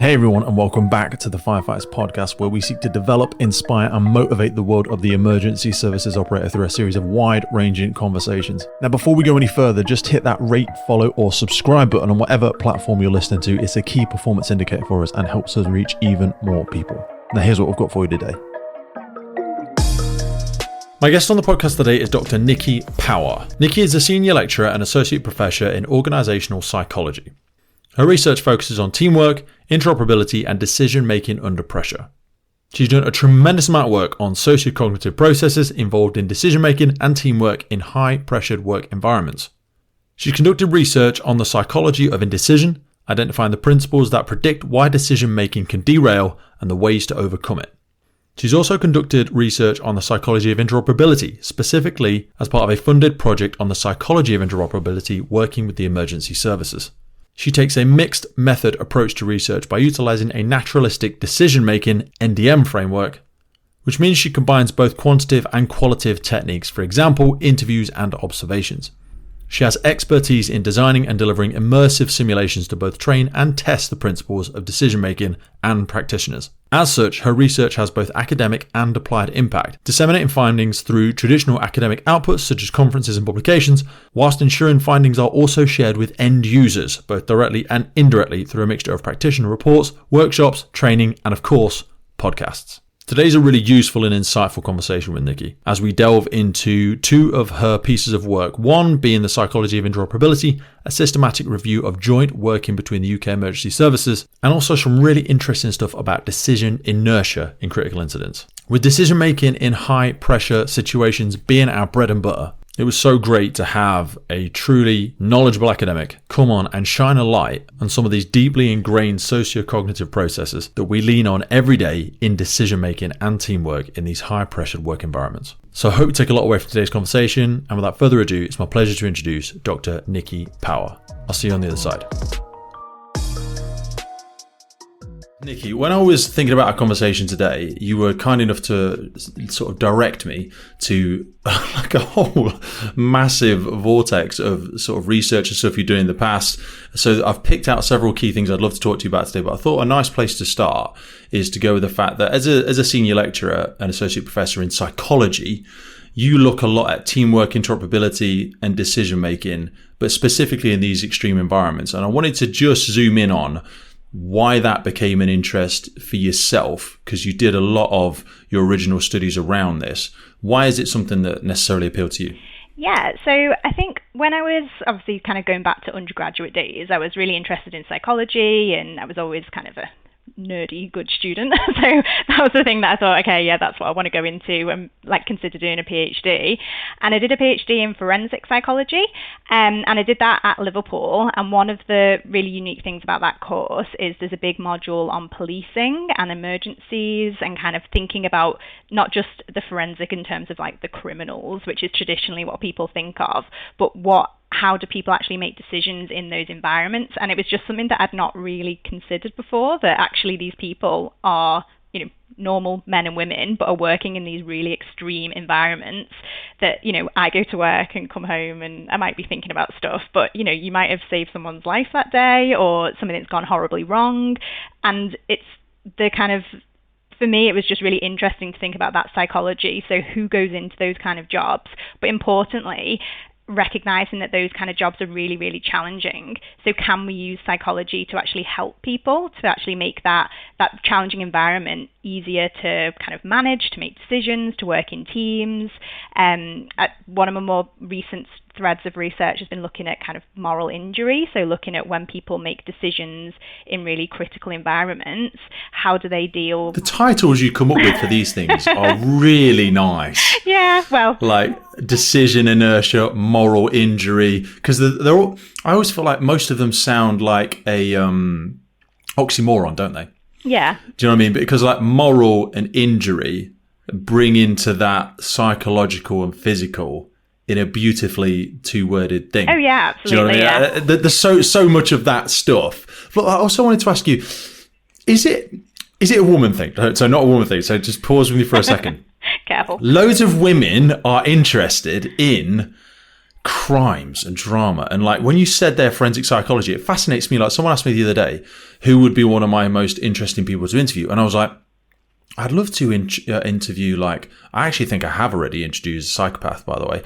Hey everyone, and welcome back to the Firefighters Podcast, where we seek to develop, inspire, and motivate the world of the emergency services operator through a series of wide-ranging conversations. Now, before we go any further, just hit that rate, follow, or subscribe button on whatever platform you're listening to. It's a key performance indicator for us and helps us reach even more people. Now, here's what we've got for you today. My guest on the podcast today is Dr. Nikki Power. Nikki is a senior lecturer and associate professor in Organisational Psychology. Her research focuses on teamwork, interoperability, and decision-making under pressure. She's done a tremendous amount of work on socio-cognitive processes involved in decision-making and teamwork in high-pressured work environments. She's conducted research on the psychology of indecision, identifying the principles that predict why decision-making can derail and the ways to overcome it. She's also conducted research on the psychology of interoperability, specifically as part of a funded project on the psychology of interoperability working with the emergency services. She takes a mixed method approach to research by utilizing a naturalistic decision-making NDM framework, which means she combines both quantitative and qualitative techniques, for example, interviews and observations. She has expertise in designing and delivering immersive simulations to both train and test the principles of decision-making and practitioners. As such, her research has both academic and applied impact, disseminating findings through traditional academic outputs such as conferences and publications, whilst ensuring findings are also shared with end users, both directly and indirectly through a mixture of practitioner reports, workshops, training, and of course, podcasts. Today's a really useful and insightful conversation with Nikki as we delve into two of her pieces of work, one being the Psychology of Interoperability, a systematic review of joint working between the UK emergency services, and also some really interesting stuff about decision inertia in critical incidents. With decision making in high pressure situations being our bread and butter, it was so great to have a truly knowledgeable academic come on and shine a light on some of these deeply ingrained socio-cognitive processes that we lean on every day in decision-making and teamwork in these high-pressured work environments. So I hope you take a lot away from today's conversation, and without further ado, it's my pleasure to introduce Dr. Nikki Power. I'll see you on the other side. Nikki, when I was thinking about our conversation today, you were kind enough to sort of direct me to like a whole massive vortex of sort of research and stuff you're doing in the past. So I've picked out several key things I'd love to talk to you about today, but I thought a nice place to start is to go with the fact that as a senior lecturer and associate professor in psychology, you look a lot at teamwork, interoperability, and decision making, but specifically in these extreme environments. And I wanted to just zoom in on why that became an interest for yourself, because you did a lot of your original studies around this. Why is it something that necessarily appealed to you? Yeah, so I think when I was obviously kind of going back to undergraduate days, I was really interested in psychology, and I was always kind of a nerdy good student. So that was the thing that I thought, okay, yeah, that's what I want to go into and like consider doing a PhD. And I did a PhD in forensic psychology, and I did that at Liverpool. And one of the really unique things about that course is there's a big module on policing and emergencies and kind of thinking about not just the forensic in terms of like the criminals, which is traditionally what people think of, but how do people actually make decisions in those environments? And it was just something that I'd not really considered before, that actually these people are, you know, normal men and women, but are working in these really extreme environments that, you know, I go to work and come home and I might be thinking about stuff, but, you know, you might have saved someone's life that day or something that's gone horribly wrong. And it's the kind of, for me, it was just really interesting to think about that psychology. So who goes into those kind of jobs? But importantly, recognizing that those kind of jobs are really, really challenging. So can we use psychology to actually help people, to actually make that challenging environment easier to kind of manage, to make decisions, to work in teams? One of my more recent threads of research has been looking at kind of moral injury. So looking at when people make decisions in really critical environments, how do they deal? The titles you come up with for these things are really nice. Yeah, well, like decision inertia, moral injury, because they're all, I always feel like most of them sound like a oxymoron, don't they? Yeah. Do you know what I mean? Because like moral and injury bring into that psychological and physical in a beautifully two-worded thing. Oh yeah, absolutely. Do you know what I mean? Yeah. There's so much of that stuff. But I also wanted to ask you, is it a woman thing? So not a woman thing. So just pause with me for a second. Careful. Loads of women are interested in crimes and drama. And like when you said there forensic psychology, it fascinates me. Like someone asked me the other day, who would be one of my most interesting people to interview? And I was like, I'd love to interview, like, I actually think I have already introduced a psychopath, by the way,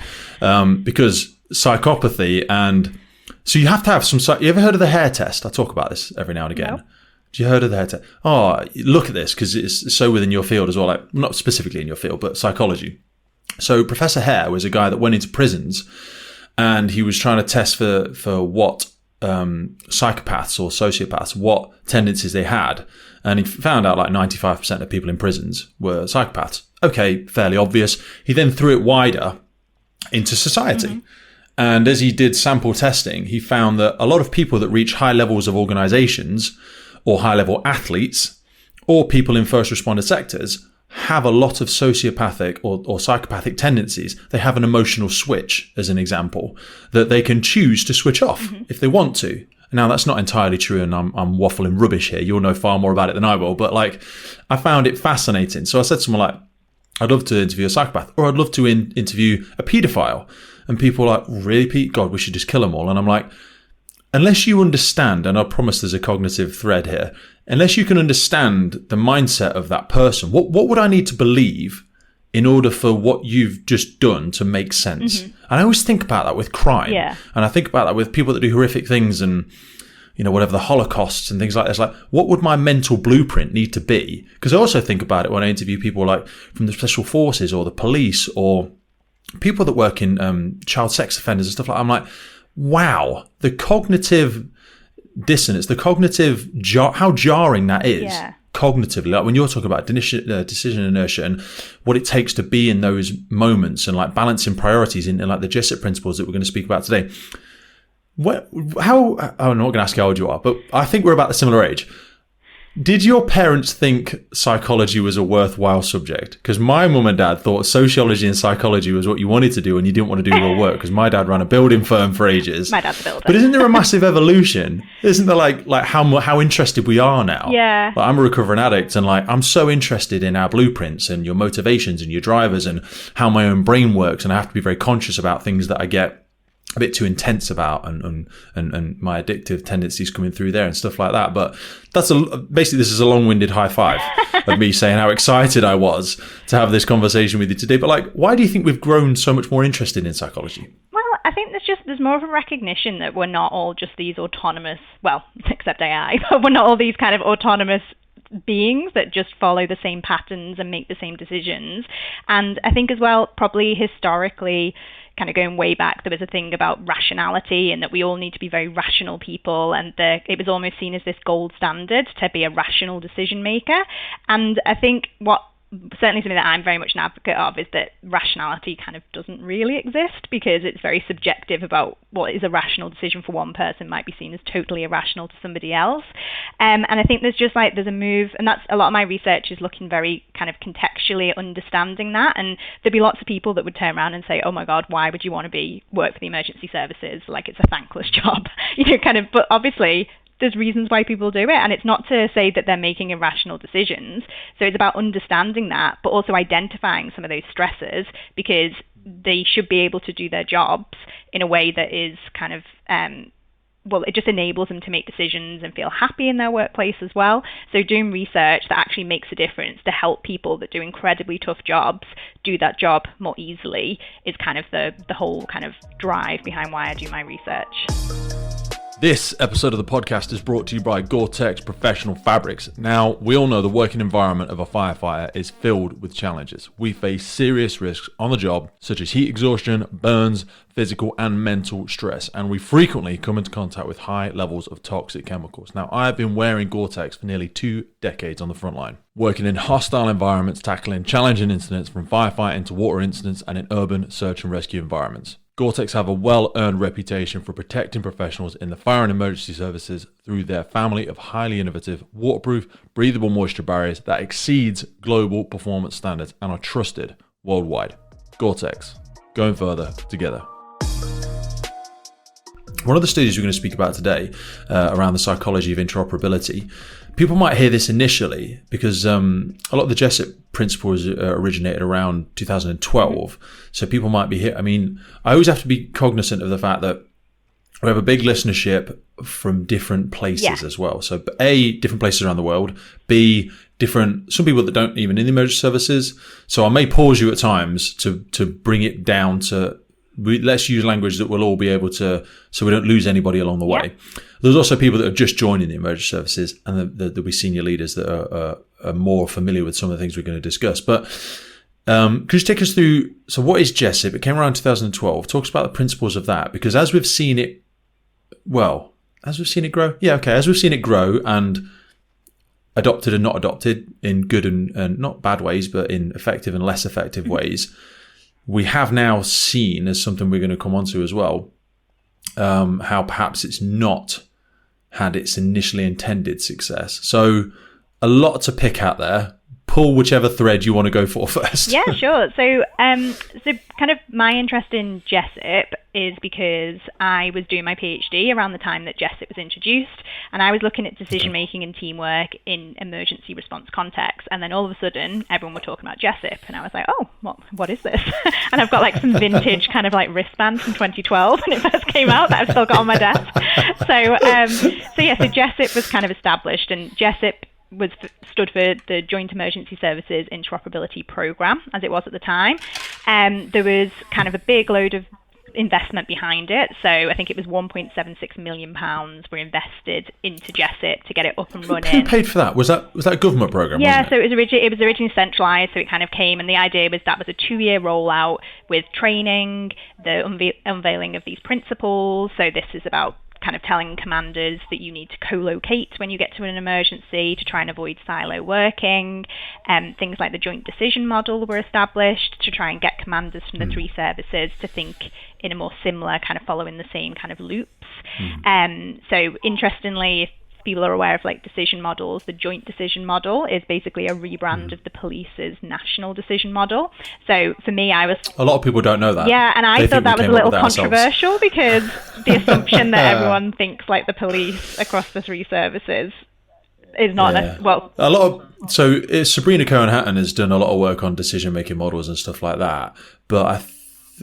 because psychopathy, and so you have to have some, you ever heard of the hair test? I talk about this every now and again. No. Do you heard of the hair test? Oh, look at this, because it's so within your field as well, like not specifically in your field, but psychology. So Professor Hare was a guy that went into prisons, and he was trying to test for what psychopaths or sociopaths, what tendencies they had. And he found out like 95% of people in prisons were psychopaths. Okay, fairly obvious. He then threw it wider into society. Mm-hmm. And as he did sample testing, he found that a lot of people that reach high levels of organizations or high level athletes or people in first responder sectors have a lot of sociopathic or psychopathic tendencies. They have an emotional switch, as an example, that they can choose to switch off if they want to. Now, that's not entirely true, and I'm waffling rubbish here. You'll know far more about it than I will, but like, I found it fascinating. So I said to someone like, I'd love to interview a psychopath, or I'd love to interview a paedophile. And people are like, really, Pete? God, we should just kill them all. And I'm like, unless you understand, and I promise there's a cognitive thread here, unless you can understand the mindset of that person, what would I need to believe in order for what you've just done to make sense? And I always think about that with crime. Yeah. And I think about that with people that do horrific things and, you know, whatever, the Holocausts and things like this. Like, what would my mental blueprint need to be? Because I also think about it when I interview people like from the special forces or the police or people that work in child sex offenders and stuff like that. I'm like, wow, the cognitive dissonance, the cognitive how jarring that is. Yeah. Cognitively, like when you're talking about decision inertia and what it takes to be in those moments and like balancing priorities in like the Jessup principles that we're going to speak about today. I'm not going to ask how old you are, but I think we're about the similar age. Did your parents think psychology was a worthwhile subject? Because my mum and dad thought sociology and psychology was what you wanted to do and you didn't want to do real work, because my dad ran a building firm for ages. My dad's a builder. But isn't there a massive evolution? Isn't there like how interested we are now? Yeah. Like, I'm a recovering addict, and like I'm so interested in our blueprints and your motivations and your drivers and how my own brain works, and I have to be very conscious about things that I get a bit too intense about and my addictive tendencies coming through there and stuff like that. But that's basically this is a long-winded high five of me saying how excited I was to have this conversation with you today. But like, why do you think we've grown so much more interested in psychology? Well, I think there's more of a recognition that we're not all just these autonomous, well, except AI, but we're not all these kind of autonomous beings that just follow the same patterns and make the same decisions. And I think as well, probably historically, kind of going way back, there was a thing about rationality and that we all need to be very rational people, and it was almost seen as this gold standard to be a rational decision maker. And I think certainly something that I'm very much an advocate of is that rationality kind of doesn't really exist, because it's very subjective about what is a rational decision for one person might be seen as totally irrational to somebody else. And I think there's a move, and that's a lot of my research is looking very kind of contextually at understanding that. And there'd be lots of people that would turn around and say, oh my God, why would you want to work for the emergency services? Like, it's a thankless job, but obviously there's reasons why people do it, and it's not to say that they're making irrational decisions. So it's about understanding that, but also identifying some of those stressors, because they should be able to do their jobs in a way that is kind of, it just enables them to make decisions and feel happy in their workplace as well. So doing research that actually makes a difference to help people that do incredibly tough jobs do that job more easily is kind of the whole kind of drive behind why I do my research. This episode of the podcast is brought to you by Gore-Tex Professional Fabrics. Now, we all know the working environment of a firefighter is filled with challenges. We face serious risks on the job, such as heat exhaustion, burns, physical and mental stress, and we frequently come into contact with high levels of toxic chemicals. Now, I have been wearing Gore-Tex for nearly 2 decades on the front line, working in hostile environments, tackling challenging incidents from firefighting to water incidents and in urban search and rescue environments. Gore-Tex have a well-earned reputation for protecting professionals in the fire and emergency services through their family of highly innovative, waterproof, breathable moisture barriers that exceeds global performance standards and are trusted worldwide. Gore-Tex, going further together. One of the studies we're going to speak about today around the psychology of interoperability, people might hear this initially because a lot of the Jessup principles originated around 2012. So people might be here. I mean, I always have to be cognizant of the fact that we have a big listenership from different places as well. So A, different places around the world. B, some people that don't even in the emergency services. So I may pause you at times to bring it down to, let's use language that we'll all be able to, so we don't lose anybody along the way. There's also people that are just joining the emergency services, and there'll be senior leaders that are more familiar with some of the things we're going to discuss. But could you take us through, so what is Jessup? It came around 2012. Talks about the principles of that, because as we've seen it grow. As we've seen it grow and adopted and not adopted in good and not bad ways, but in effective and less effective ways, we have now seen, as something we're going to come on to as well, how perhaps it's not had its initially intended success. So a lot to pick out there. Pull whichever thread you want to go for first. Yeah, sure. So kind of my interest in Jessup is because I was doing my PhD around the time that Jessup was introduced, and I was looking at decision making and teamwork in emergency response contexts, and then all of a sudden everyone were talking about Jessup, and I was like, oh, what is this? And I've got like some vintage kind of like wristband from 2012 when it first came out that I've still got on my desk. So Jessup was kind of established, and Jessup stood for the Joint Emergency Services Interoperability Programme, as it was at the time. There was kind of a big load of investment behind it. So I think it was £1.76 million were invested into Jessup to get it up and running. Who paid for that? Was that a government programme? Yeah, so it was originally centralised, so it kind of came, and the idea was that was a 2-year rollout with training, the unveiling of these principles. So this is about kind of telling commanders that you need to co-locate when you get to an emergency to try and avoid silo working. Things like the joint decision model were established to try and get commanders from the 3 services to think in a more similar kind of following the same kind of loops. So interestingly, if people are aware of like decision models, the joint decision model is basically a rebrand of the police's national decision model. So for me, a lot of people don't know that. Yeah, and I thought that was a little controversial because the assumption that everyone thinks like the police across the 3 services is not Sabrina Cohen-Hatton has done a lot of work on decision making models and stuff like that, but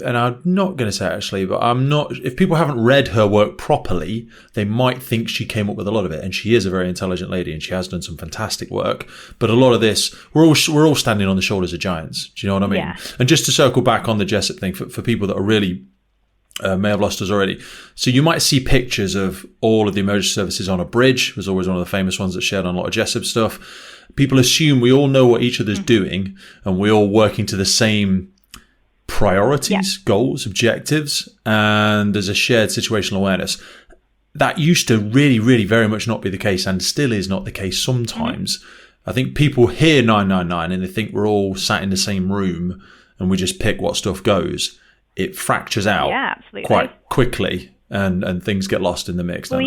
and I'm not going to say it actually, but I'm not. If people haven't read her work properly, they might think she came up with a lot of it. And she is a very intelligent lady, and she has done some fantastic work. But a lot of this, we're all standing on the shoulders of giants. Do you know what I mean? Yeah. And just to circle back on the Jessup thing for people that are really may have lost us already. So you might see pictures of all of the emergency services on a bridge. There's always one of the famous ones that's shared on a lot of Jessup stuff. People assume we all know what each other's doing, and we're all working to the same priorities, goals, objectives, and there's a shared situational awareness. That used to really, really very much not be the case, and still is not the case sometimes. I think people hear 999 and they think we're all sat in the same room and we just pick what stuff goes. It fractures out quite quickly, and things get lost in the mix. Well,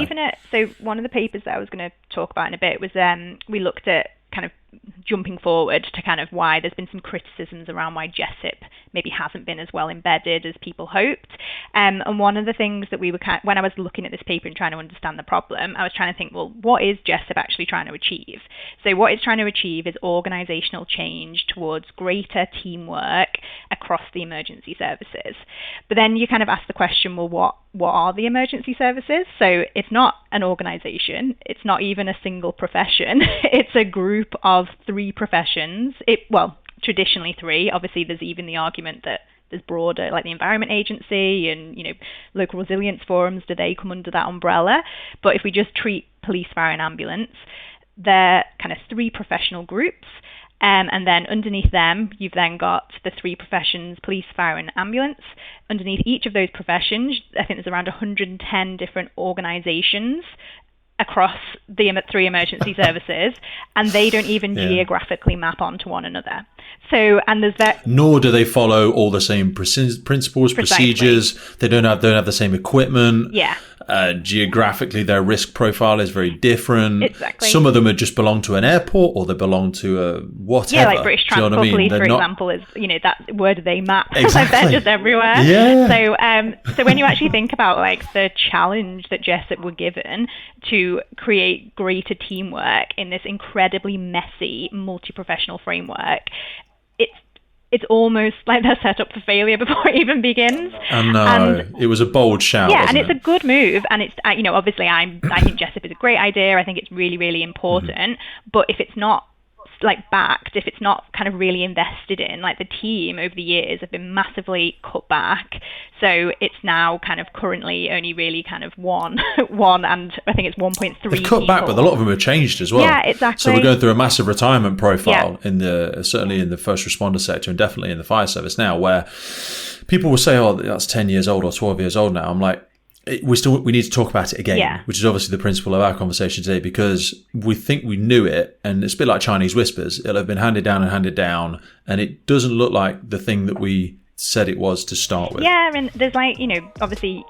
so one of the papers that I was going to talk about in a bit was we looked at kind of jumping forward to kind of why there's been some criticisms around why Jessup maybe hasn't been as well embedded as people hoped. And one of the things that we were when I was looking at this paper and trying to understand the problem, I was trying to think, well, what is Jessup actually trying to achieve? So what it's trying to achieve is organisational change towards greater teamwork across the emergency services. But then you kind of ask the question, well, what are the emergency services? So it's not an organisation. It's not even a single profession. It's a group of 3 professions. Traditionally 3. Obviously, there's even the argument that there's broader, like the Environment Agency and, local resilience forums, do they come under that umbrella? But if we just treat police, fire and ambulance, they're kind of 3 professional groups. And then underneath them, you've then got the 3 professions, police, fire and ambulance. Underneath each of those professions, I think there's around 110 different organisations across the 3 emergency services, and they don't even geographically map onto one another. So, and there's that. Nor do they follow all the same principles, procedures. They don't have the same equipment. Yeah. Geographically, their risk profile is very different. Exactly. Some of them just belong to an airport, or they belong to a whatever. Yeah, like British Transport Police, for example, is, that where do they map? Exactly. They're just everywhere. Yeah. So when you actually think about like the challenge that Jessup were given to create greater teamwork in this incredibly messy, multi-professional framework, it's almost like they're set up for failure before it even begins. I know. And it was a bold shout. Yeah, and it's a good move. And it's, obviously I think Jessup is a great idea. I think it's really, really important. Mm-hmm. But if it's not like backed, if it's not kind of really invested in, like the team over the years have been massively cut back. So it's now kind of currently only really kind of one, and I think it's 1.3. They've cut back, but a lot of them have changed as well. Yeah, exactly. So we're going through a massive retirement profile certainly in the first responder sector, and definitely in the fire service now, where people will say, "Oh, that's 10 years old or 12 years old now." I'm like, we need to talk about it again, which is obviously the principle of our conversation today, because we think we knew it, and it's a bit like Chinese whispers. It'll have been handed down, and it doesn't look like the thing that we said it was to start with. Yeah, and there's like, obviously...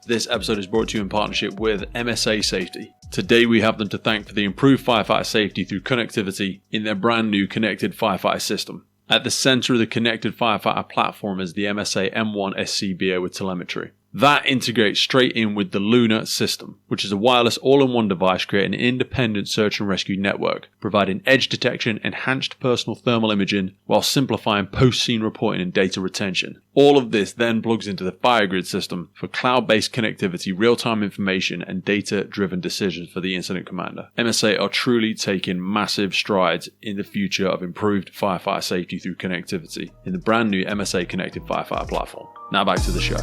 This episode is brought to you in partnership with MSA Safety. Today we have them to thank for the improved firefighter safety through connectivity in their brand new connected firefighter system. At the center of the connected firefighter platform is the MSA M1 SCBA with telemetry. That integrates straight in with the Luna system, which is a wireless all-in-one device creating an independent search and rescue network, providing edge detection, enhanced personal thermal imaging, while simplifying post-scene reporting and data retention. All of this then plugs into the FireGrid system for cloud-based connectivity, real-time information, and data-driven decisions for the incident commander. MSA are truly taking massive strides in the future of improved firefighter safety through connectivity in the brand new MSA connected firefighter platform. Now back to the show.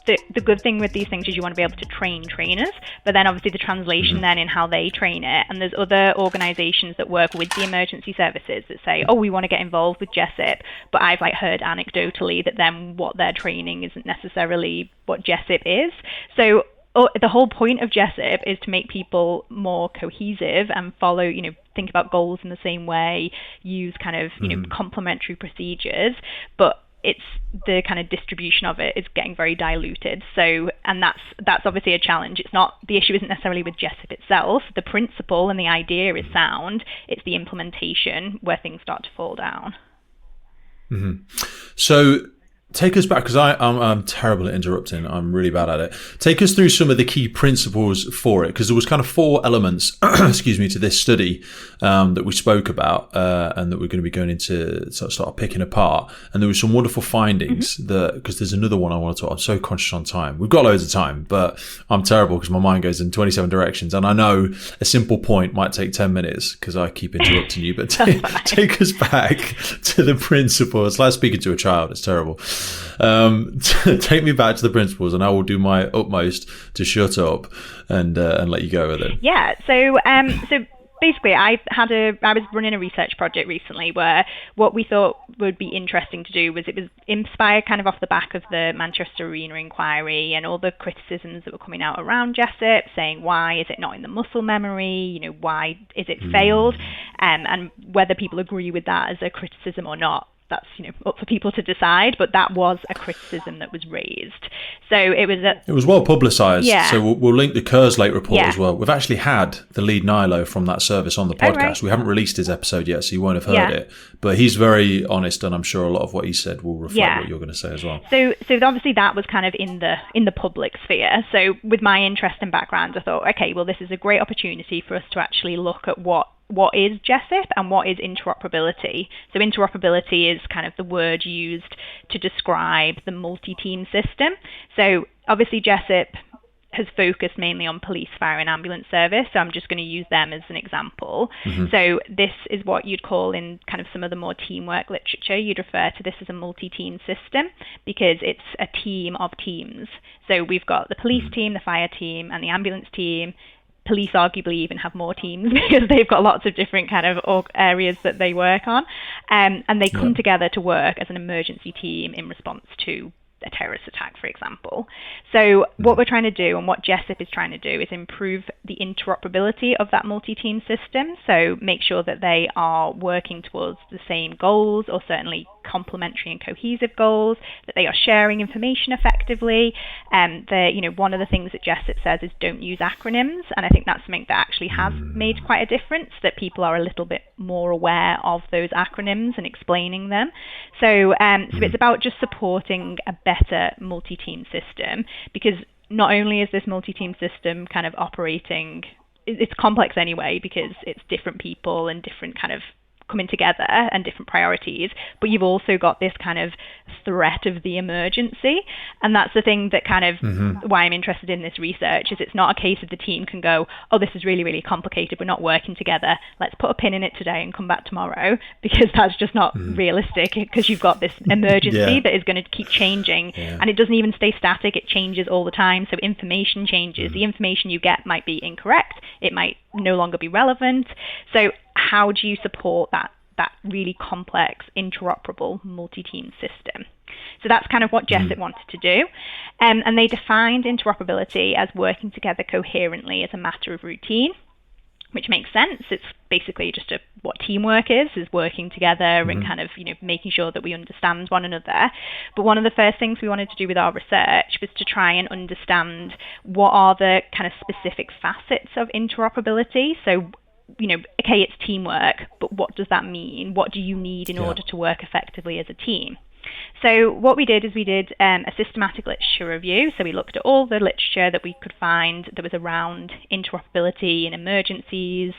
The good thing with these things is you want to be able to train trainers, but then obviously the translation then in how they train it. And there's other organisations that work with the emergency services that say, oh, we want to get involved with Jessup, but I've heard anecdotally that then what they're training isn't necessarily what Jessup is. So the whole point of Jessup is to make people more cohesive and follow, think about goals in the same way, use kind of, complementary procedures, but it's the kind of distribution of it is getting very diluted. So, and that's obviously a challenge. It's not, the issue isn't necessarily with Jessup itself. The principle and the idea is sound. It's the implementation where things start to fall down. Mm-hmm. So take us back, because I'm terrible at interrupting. I'm really bad at it. Take us through some of the key principles for it, because there was kind of 4 elements, to this study that we spoke about and that we're going to be going into start picking apart. And there were some wonderful findings because there's another one I want to talk. I'm so conscious on time. We've got loads of time, but I'm terrible because my mind goes in 27 directions. And I know a simple point might take 10 minutes because I keep interrupting you. But take us back to the principles. Like speaking to a child. It's terrible. Take me back to the principles, and I will do my utmost to shut up and let you go with it. Yeah. So basically, I was running a research project recently where what we thought would be interesting to do was, it was inspired kind of off the back of the Manchester Arena inquiry and all the criticisms that were coming out around Jessup, saying why is it not in the muscle memory? Why is it failed? And whether people agree with that as a criticism or not, that's up for people to decide, but that was a criticism that was raised. So it was well publicised. Yeah. So we'll link the Kerslake report as well. We've actually had the lead Nilo from that service on the podcast. Right. We haven't released his episode yet, so you won't have heard it. But he's very honest, and I'm sure a lot of what he said will reflect what you're going to say as well. So obviously that was kind of in the public sphere. So with my interest and background, I thought, okay, well, this is a great opportunity for us to actually look at what is Jessup and what is interoperability. So interoperability is kind of the word used to describe the multi-team system. So obviously Jessup has focused mainly on police, fire and ambulance service, so I'm just going to use them as an example. So this is what you'd call, in kind of some of the more teamwork literature, you'd refer to this as a multi-team system, because it's a team of teams. So we've got the police team, the fire team and the ambulance team. Police arguably even have more teams because they've got lots of different kind of areas that they work on. And they come together to work as an emergency team in response to a terrorist attack, for example. So what we're trying to do, and what Jessup is trying to do, is improve the interoperability of that multi-team system. So make sure that they are working towards the same goals, or certainly complementary and cohesive goals, that they are sharing information effectively. One of the things that Jessup says is don't use acronyms, and I think that's something that actually has made quite a difference, that people are a little bit more aware of those acronyms and explaining them. So it's about just supporting a better multi-team system, because not only is this multi-team system kind of operating, it's complex anyway because it's different people and different kind of coming together and different priorities, but you've also got this kind of threat of the emergency. And that's the thing that kind of why I'm interested in this research, is it's not a case of the team can go, oh, this is really, really complicated, we're not working together, let's put a pin in it today and come back tomorrow, because that's just not realistic, because you've got this emergency that is going to keep changing, and it doesn't even stay static, it changes all the time. So information changes. The information you get might be incorrect, it might no longer be relevant. So how do you support that really complex, interoperable, multi-team system? So that's kind of what Jessup wanted to do. And they defined interoperability as working together coherently as a matter of routine, which makes sense. It's basically just what teamwork is working together and kind of, making sure that we understand one another. But one of the first things we wanted to do with our research was to try and understand what are the kind of specific facets of interoperability. So, okay, it's teamwork, but what does that mean? What do you need in order to work effectively as a team? So what we did is we did a systematic literature review. So we looked at all the literature that we could find that was around interoperability in emergencies,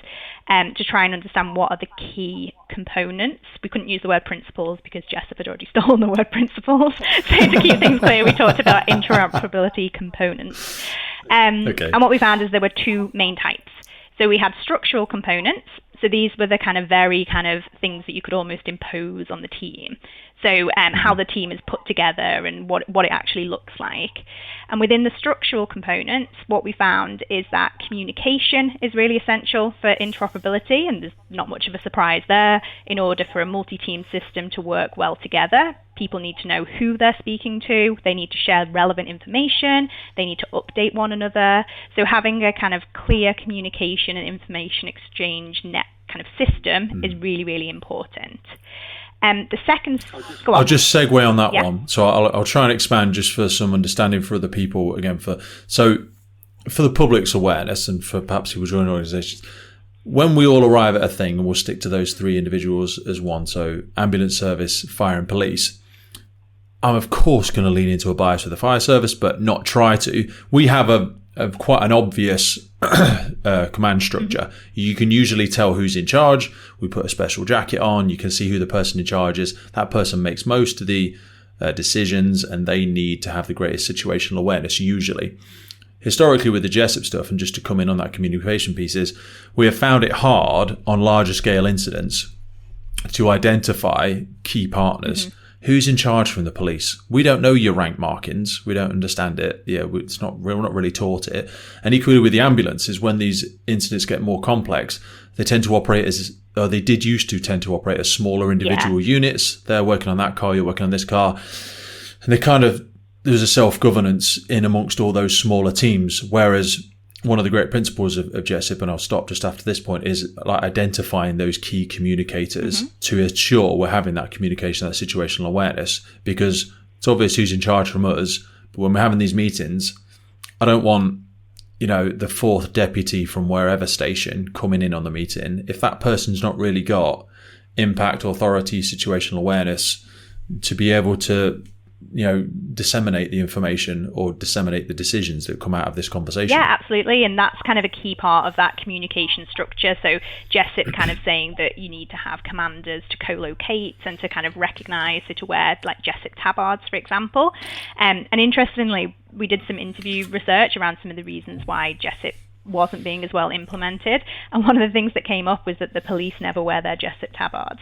to try and understand what are the key components. We couldn't use the word principles because Jessup had already stolen the word principles. So to keep things clear, we talked about interoperability components. And what we found is there were two main types. So we had structural components. So these were the kind of very kind of things that you could almost impose on the team. So how the team is put together and what it actually looks like. And within the structural components, what we found is that communication is really essential for interoperability, and there's not much of a surprise there. In order for a multi-team system to work well together, people need to know who they're speaking to, they need to share relevant information, they need to update one another. So having a kind of clear communication and information exchange net kind of system is really, really important. The second, go on. I'll just segue on that one. So I'll try and expand just for some understanding for other people. Again, for the public's awareness and for perhaps people joining organisations, when we all arrive at a thing, and we'll stick to those three individuals as one, so ambulance service, fire and police, I'm of course going to lean into a bias with the fire service, but not try to. We have a quite an obvious command structure. You can usually tell who's in charge. We put a special jacket on. You can see who the person in charge is. That person makes most of the decisions, and they need to have the greatest situational awareness usually. Historically, with the Jessup stuff, and just to come in on that communication piece, is we have found it hard on larger scale incidents to identify key partners. Who's in charge from the police? We don't know your rank markings. We don't understand it. We're not really taught it. And equally with the ambulances, when these incidents get more complex, they tend to operate they did used to tend to operate as smaller individual units. They're working on that car, you're working on this car. And there's a self-governance in amongst all those smaller teams. Whereas one of the great principles of Jessup, and I'll stop just after this point, is like identifying those key communicators to ensure we're having that communication, that situational awareness, because it's obvious who's in charge from us. But when we're having these meetings, I don't want, the fourth deputy from wherever station coming in on the meeting. If that person's not really got impact, authority, situational awareness to be able to disseminate the information or disseminate the decisions that come out of this conversation. Yeah, absolutely. And that's kind of a key part of that communication structure. So Jessup kind of saying that you need to have commanders to co-locate and to kind of recognize, so to wear like Jessup tabards, for example. And interestingly, we did some interview research around some of the reasons why Jessup wasn't being as well implemented, and one of the things that came up was that the police never wear their Jessup tabards.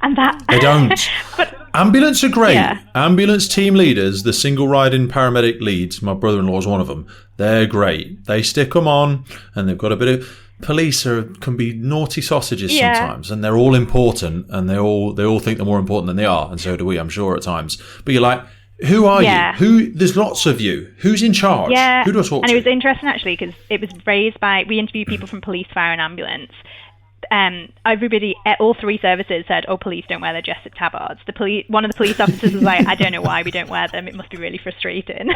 And that they don't. But ambulance are great. Ambulance team leaders, the single riding paramedic leads, my brother-in-law is one of them, they're great. They stick them on, and they've got a bit of police can be naughty sausages sometimes, and they're all important, and they all think they're more important than they are, and so do we, I'm sure, at times. But you're like, who are you? There's lots of you. Who's in charge? Yeah. Who do I talk to? And it was interesting, actually, because it was raised by, we interviewed people from police, fire and ambulance. everybody, all three services said, "Oh, police don't wear their Jessup tabards." One of the police officers was like, "I don't know why we don't wear them. It must be really frustrating."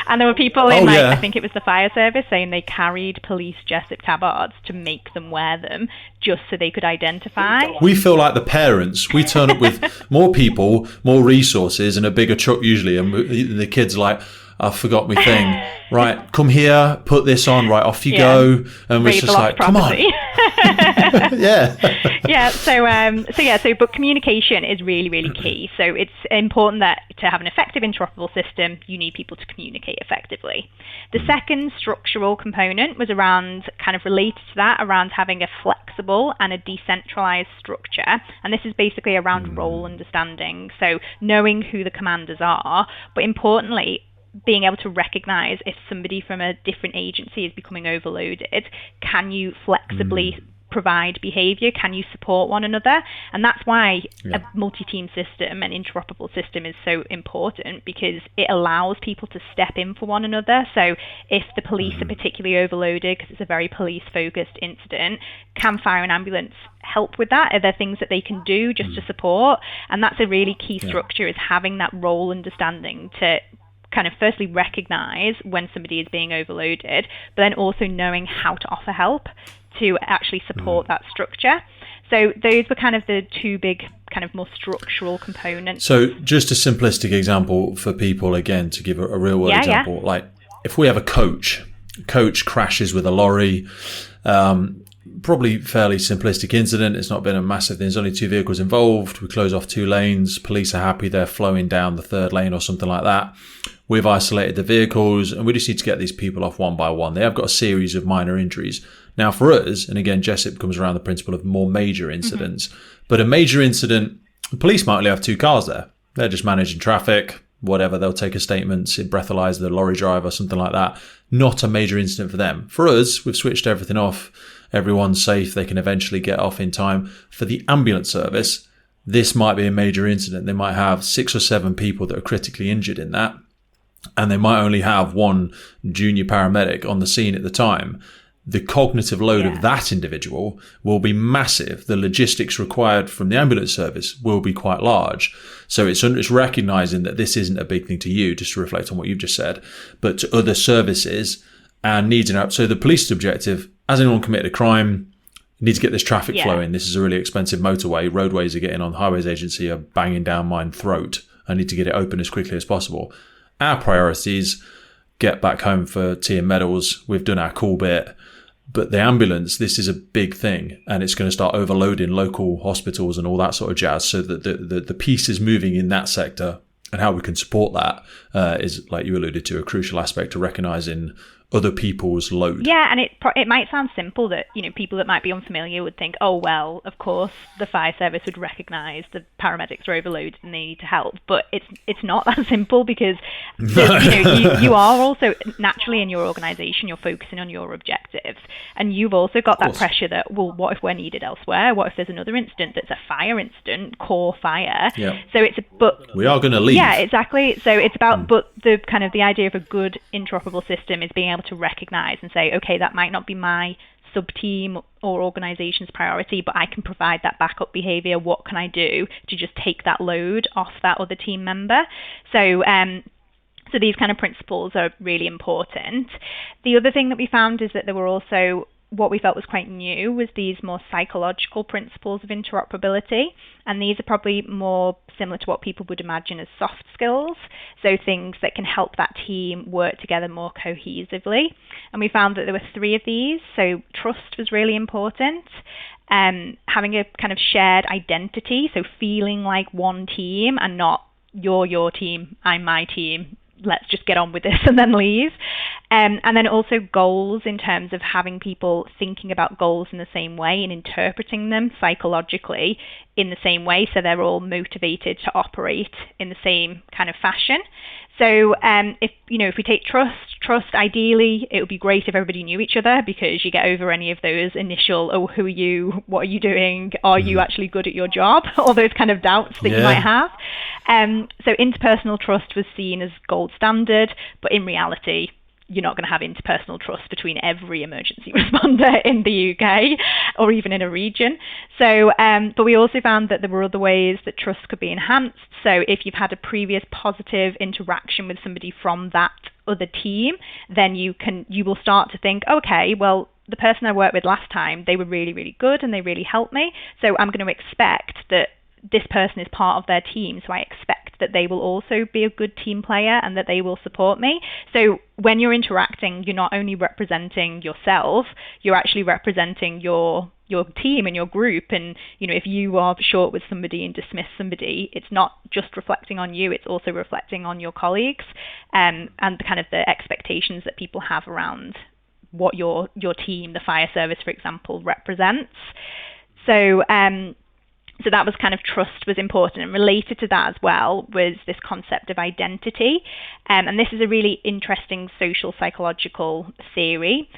And there were people in I think it was the fire service, saying they carried police Jessup tabards to make them wear them just so they could identify. We feel like the parents. We turn up with more people, more resources, and a bigger truck usually, and the kids are like, "I forgot my thing." Right, come here, put this on, right, off you go. And we're just like, come on. But communication is really, really key. So it's important that to have an effective interoperable system, you need people to communicate effectively. The second structural component was around, kind of related to that, around having a flexible and a decentralized structure. And this is basically around role understanding. So knowing who the commanders are, but importantly, being able to recognize if somebody from a different agency is becoming overloaded. Can you flexibly provide behavior? Can you support one another? And that's why a multi-team system, an interoperable system, is so important, because it allows people to step in for one another. So if the police are particularly overloaded, because it's a very police-focused incident, can fire and ambulance help with that? Are there things that they can do just to support? And that's a really key structure, is having that role understanding to kind of firstly recognize when somebody is being overloaded, but then also knowing how to offer help to actually support that structure. So those were kind of the two big kind of more structural components. So just a simplistic example for people, again, to give a real world example, like if we have a coach crashes with a lorry, probably fairly simplistic incident. It's not been a massive thing. There's only two vehicles involved. We close off two lanes. Police are happy. They're flowing down the third lane or something like that. We've isolated the vehicles and we just need to get these people off one by one. They have got a series of minor injuries. Now for us, and again, Jessup comes around the principle of more major incidents, but a major incident, the police might only have two cars there. They're just managing traffic, whatever. They'll take a statement, breathalyze the lorry driver, something like that. Not a major incident for them. For us, we've switched everything off. Everyone's safe. They can eventually get off in time. For the ambulance service, this might be a major incident. They might have 6 or 7 people that are critically injured in that. And they might only have one junior paramedic on the scene at the time. The cognitive load of that individual will be massive. The logistics required from the ambulance service will be quite large. So it's recognizing that this isn't a big thing to you, just to reflect on what you've just said, but to other services and needs. So the police's objective, has anyone committed a crime? Need to get this traffic flowing. This is a really expensive motorway. Roadways are getting on. Highways Agency are banging down my throat. I need to get it open as quickly as possible. Our priorities, get back home for tea and medals. We've done our cool bit. But the ambulance, this is a big thing, and it's going to start overloading local hospitals and all that sort of jazz. So that the piece is moving in that sector, and how we can support that is, like you alluded to, a crucial aspect to recognizing other people's load. Yeah, and it might sound simple that, people that might be unfamiliar would think, oh, well, of course, the fire service would recognise the paramedics are overloaded and they need to help. But it's not that simple, because you are also naturally in your organisation, you're focusing on your objectives, and you've also got that pressure that, well, what if we're needed elsewhere? What if there's another incident that's a fire incident, core fire? Yeah. So we are going to leave. Yeah, exactly. So it's about but the kind of the idea of a good interoperable system is being able to recognize and say, okay, that might not be my sub-team or organization's priority, but I can provide that backup behavior. What can I do to just take that load off that other team member? So these kind of principles are really important. The other thing that we found is that there were also, what we felt was quite new, was these more psychological principles of interoperability. And these are probably more similar to what people would imagine as soft skills. So things that can help that team work together more cohesively. And we found that there were 3 of these. So trust was really important. Having a kind of shared identity. So feeling like one team and not you're your team, I'm my team. Let's just get on with this and then leave. And then also goals, in terms of having people thinking about goals in the same way and interpreting them psychologically in the same way, so they're all motivated to operate in the same kind of fashion. So if we take trust, ideally it would be great if everybody knew each other, because you get over any of those initial, oh, who are you? What are you doing? Are you actually good at your job? All those kind of doubts that you might have. So interpersonal trust was seen as gold standard, but in reality, you're not going to have interpersonal trust between every emergency responder in the UK. or even in a region. So, but we also found that there were other ways that trust could be enhanced. So if you've had a previous positive interaction with somebody from that other team, then you will start to think, okay, well, the person I worked with last time, they were really, really good and they really helped me. So I'm going to expect that this person is part of their team, so I expect that they will also be a good team player and that they will support me. So when you're interacting, you're not only representing yourself, you're actually representing your team and your group. And if you are short with somebody and dismiss somebody, it's not just reflecting on you, it's also reflecting on your colleagues, and the kind of the expectations that people have around what your team, the fire service, for example, represents. So so that was kind of trust was important, and related to that as well was this concept of identity. And this is a really interesting social psychological theory,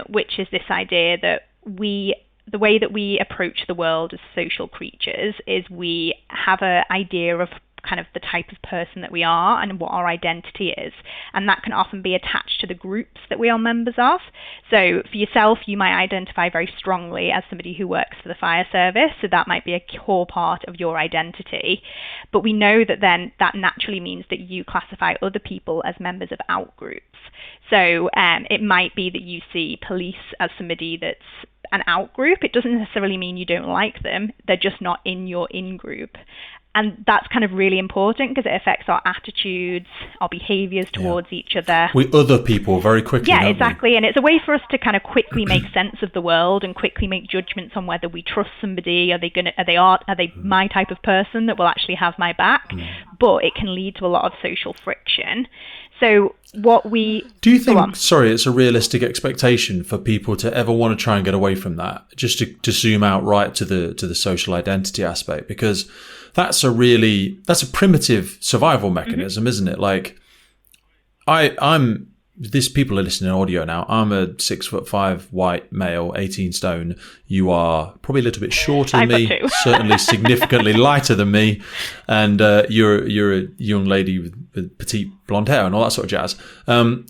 which is this idea that the way that we approach the world as social creatures is we have an idea of kind of the type of person that we are and what our identity is. And that can often be attached to the groups that we are members of. So for yourself, you might identify very strongly as somebody who works for the fire service. So that might be a core part of your identity. But we know that then that naturally means that you classify other people as members of out-groups. So it might be that you see police as somebody that's an out-group. It doesn't necessarily mean you don't like them. They're just not in your in-group. And that's kind of really important because it affects our attitudes, our behaviours towards each other. We other people very quickly. Yeah, exactly. And it's a way for us to kind of quickly make sense of the world and quickly make judgments on whether we trust somebody. Are they my type of person that will actually have my back? But it can lead to a lot of social friction. So do you think, it's a realistic expectation for people to ever want to try and get away from that? Just to zoom out right to the social identity aspect, because that's a primitive survival mechanism, isn't it? Like these people are listening to audio now. I'm a 6'5" white male, 18 stone. You are probably a little bit shorter than me, certainly significantly lighter than me, and you're a young lady with petite blonde hair and all that sort of jazz.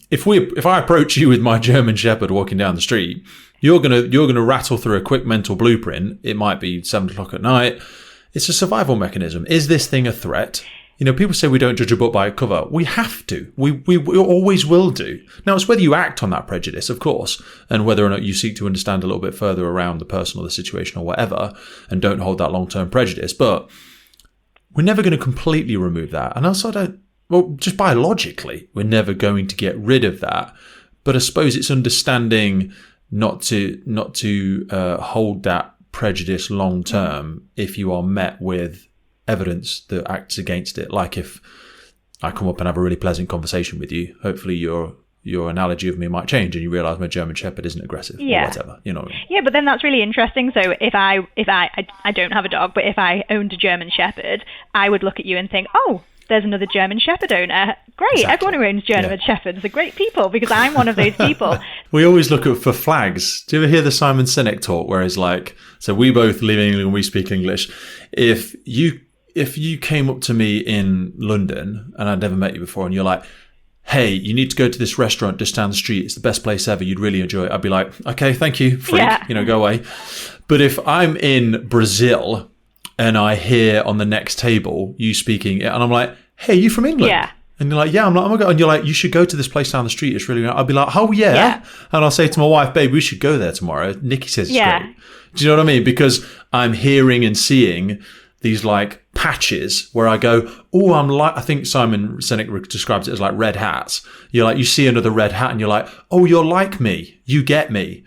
If I approach you with my German Shepherd walking down the street, you're gonna rattle through a quick mental blueprint. It might be 7 o'clock at night. It's a survival mechanism. Is this thing a threat? People say we don't judge a book by a cover. We have to. We always will do. Now, it's whether you act on that prejudice, of course, and whether or not you seek to understand a little bit further around the person or the situation or whatever, and don't hold that long-term prejudice. But we're never going to completely remove that. And also, just biologically, we're never going to get rid of that. But I suppose it's understanding not to hold that prejudice long term if you are met with evidence that acts against it. Like if I come up and have a really pleasant conversation with you, hopefully your analogy of me might change and you realise my German Shepherd isn't aggressive or whatever. You know what I mean? Yeah, but then that's really interesting. So if I don't have a dog, but if I owned a German Shepherd, I would look at you and think, oh, there's another German Shepherd owner. Great. Exactly. Everyone who owns German Shepherds are great people because I'm one of those people. We always look for flags. Do you ever hear the Simon Sinek talk where he's like, so we both live in England and we speak English. If you came up to me in London and I'd never met you before and you're like, hey, you need to go to this restaurant just down the street. It's the best place ever. You'd really enjoy it. I'd be like, okay, thank you, freak. Go away. But if I'm in Brazil and I hear on the next table you speaking, and I'm like, hey, you from England? Yeah. And you're like, yeah, I'm like, oh my God. And you're like, you should go to this place down the street. It's really, I'd be like, oh yeah. And I'll say to my wife, babe, we should go there tomorrow. Nikki says it's great. Do you know what I mean? Because I'm hearing and seeing these like patches where I go, oh, I think Simon Sinek describes it as like red hats. You're like, you see another red hat and you're like, oh, you're like me. You get me.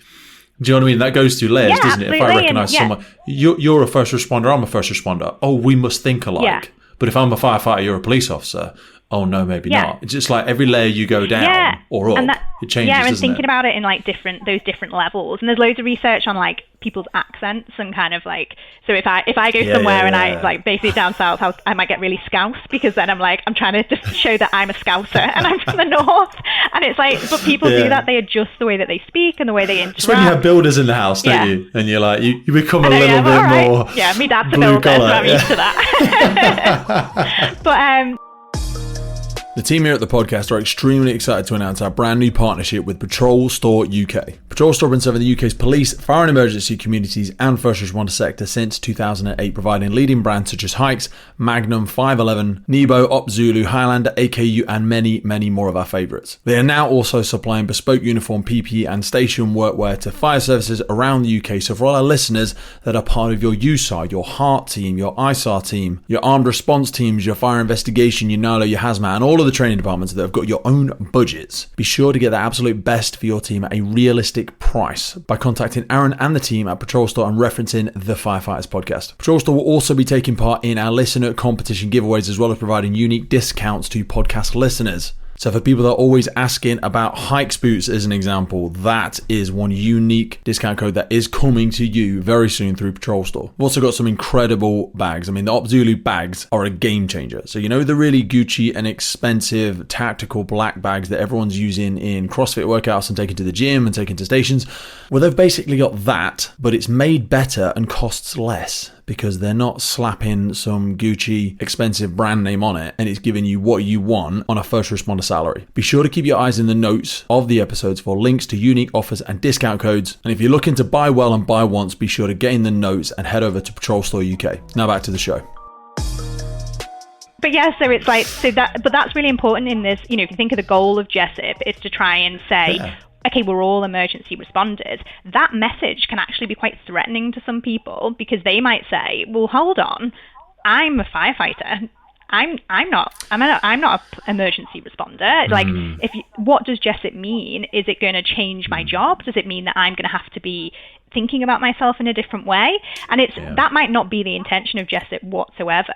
Do you know what I mean? That goes through layers, doesn't it? If I recognise someone, you're a first responder, I'm a first responder. Oh, we must think alike. Yeah. But if I'm a firefighter, you're a police officer. Oh, no, maybe not. It's just like every layer you go down or up, it changes, yeah, and doesn't thinking about it in like those different levels. And there's loads of research on like people's accents and kind of like, so if I go somewhere and I like basically down south, I might get really scouse because then I'm trying to just show that I'm a scouser and I'm from the north. And it's like, but people do that. They adjust the way that they speak and the way they interact. It's when you have builders in the house, don't you? And you're like, you become a little bit more. Yeah, my dad's a builder, so I'm used to that. But The team here at the podcast are extremely excited to announce our brand new partnership with Patrol Store UK. Patrol Store have been serving the UK's police, fire and emergency communities and first responder sector since 2008, providing leading brands such as Hikes, Magnum, 511, Nebo, Op Zulu, Highlander, AKU and many, many more of our favourites. They are now also supplying bespoke uniform, PPE and station workwear to fire services around the UK. So for all our listeners that are part of your USAR, your HEART team, your ISAR team, your armed response teams, your fire investigation, your NALO, your hazmat and all of the training departments that have got your own budgets, be sure to get the absolute best for your team at a realistic price by contacting Aaron and the team at Patrol Store and referencing the Firefighters podcast. Patrol Store will also be taking part in our listener competition giveaways as well as providing unique discounts to podcast listeners. So for people that are always asking about Hikes boots as an example, that is one unique discount code that is coming to you very soon through Patrol Store. We've also got some incredible bags. I mean, the Op Zulu bags are a game changer. So you know the really Gucci and expensive tactical black bags that everyone's using in CrossFit workouts and taking to the gym and taking to stations? Well, they've basically got that, but it's made better and costs less, because they're not slapping some Gucci expensive brand name on it and it's giving you what you want on a first responder salary. Be sure to keep your eyes in the notes of the episodes for links to unique offers and discount codes. And if you're looking to buy well and buy once, be sure to get in the notes and head over to Patrol Store UK. Now back to the show. But yeah, so it's like, but that's really important in this, if you think of the goal of GESIP, it's to try and say, okay, we're all emergency responders. That message can actually be quite threatening to some people, because they might say, well, hold on, I'm a firefighter. I'm not an emergency responder. Like, what does GESIP mean? Is it going to change my job? Does it mean that I'm going to have to be thinking about myself in a different way? And that might not be the intention of GESIP whatsoever,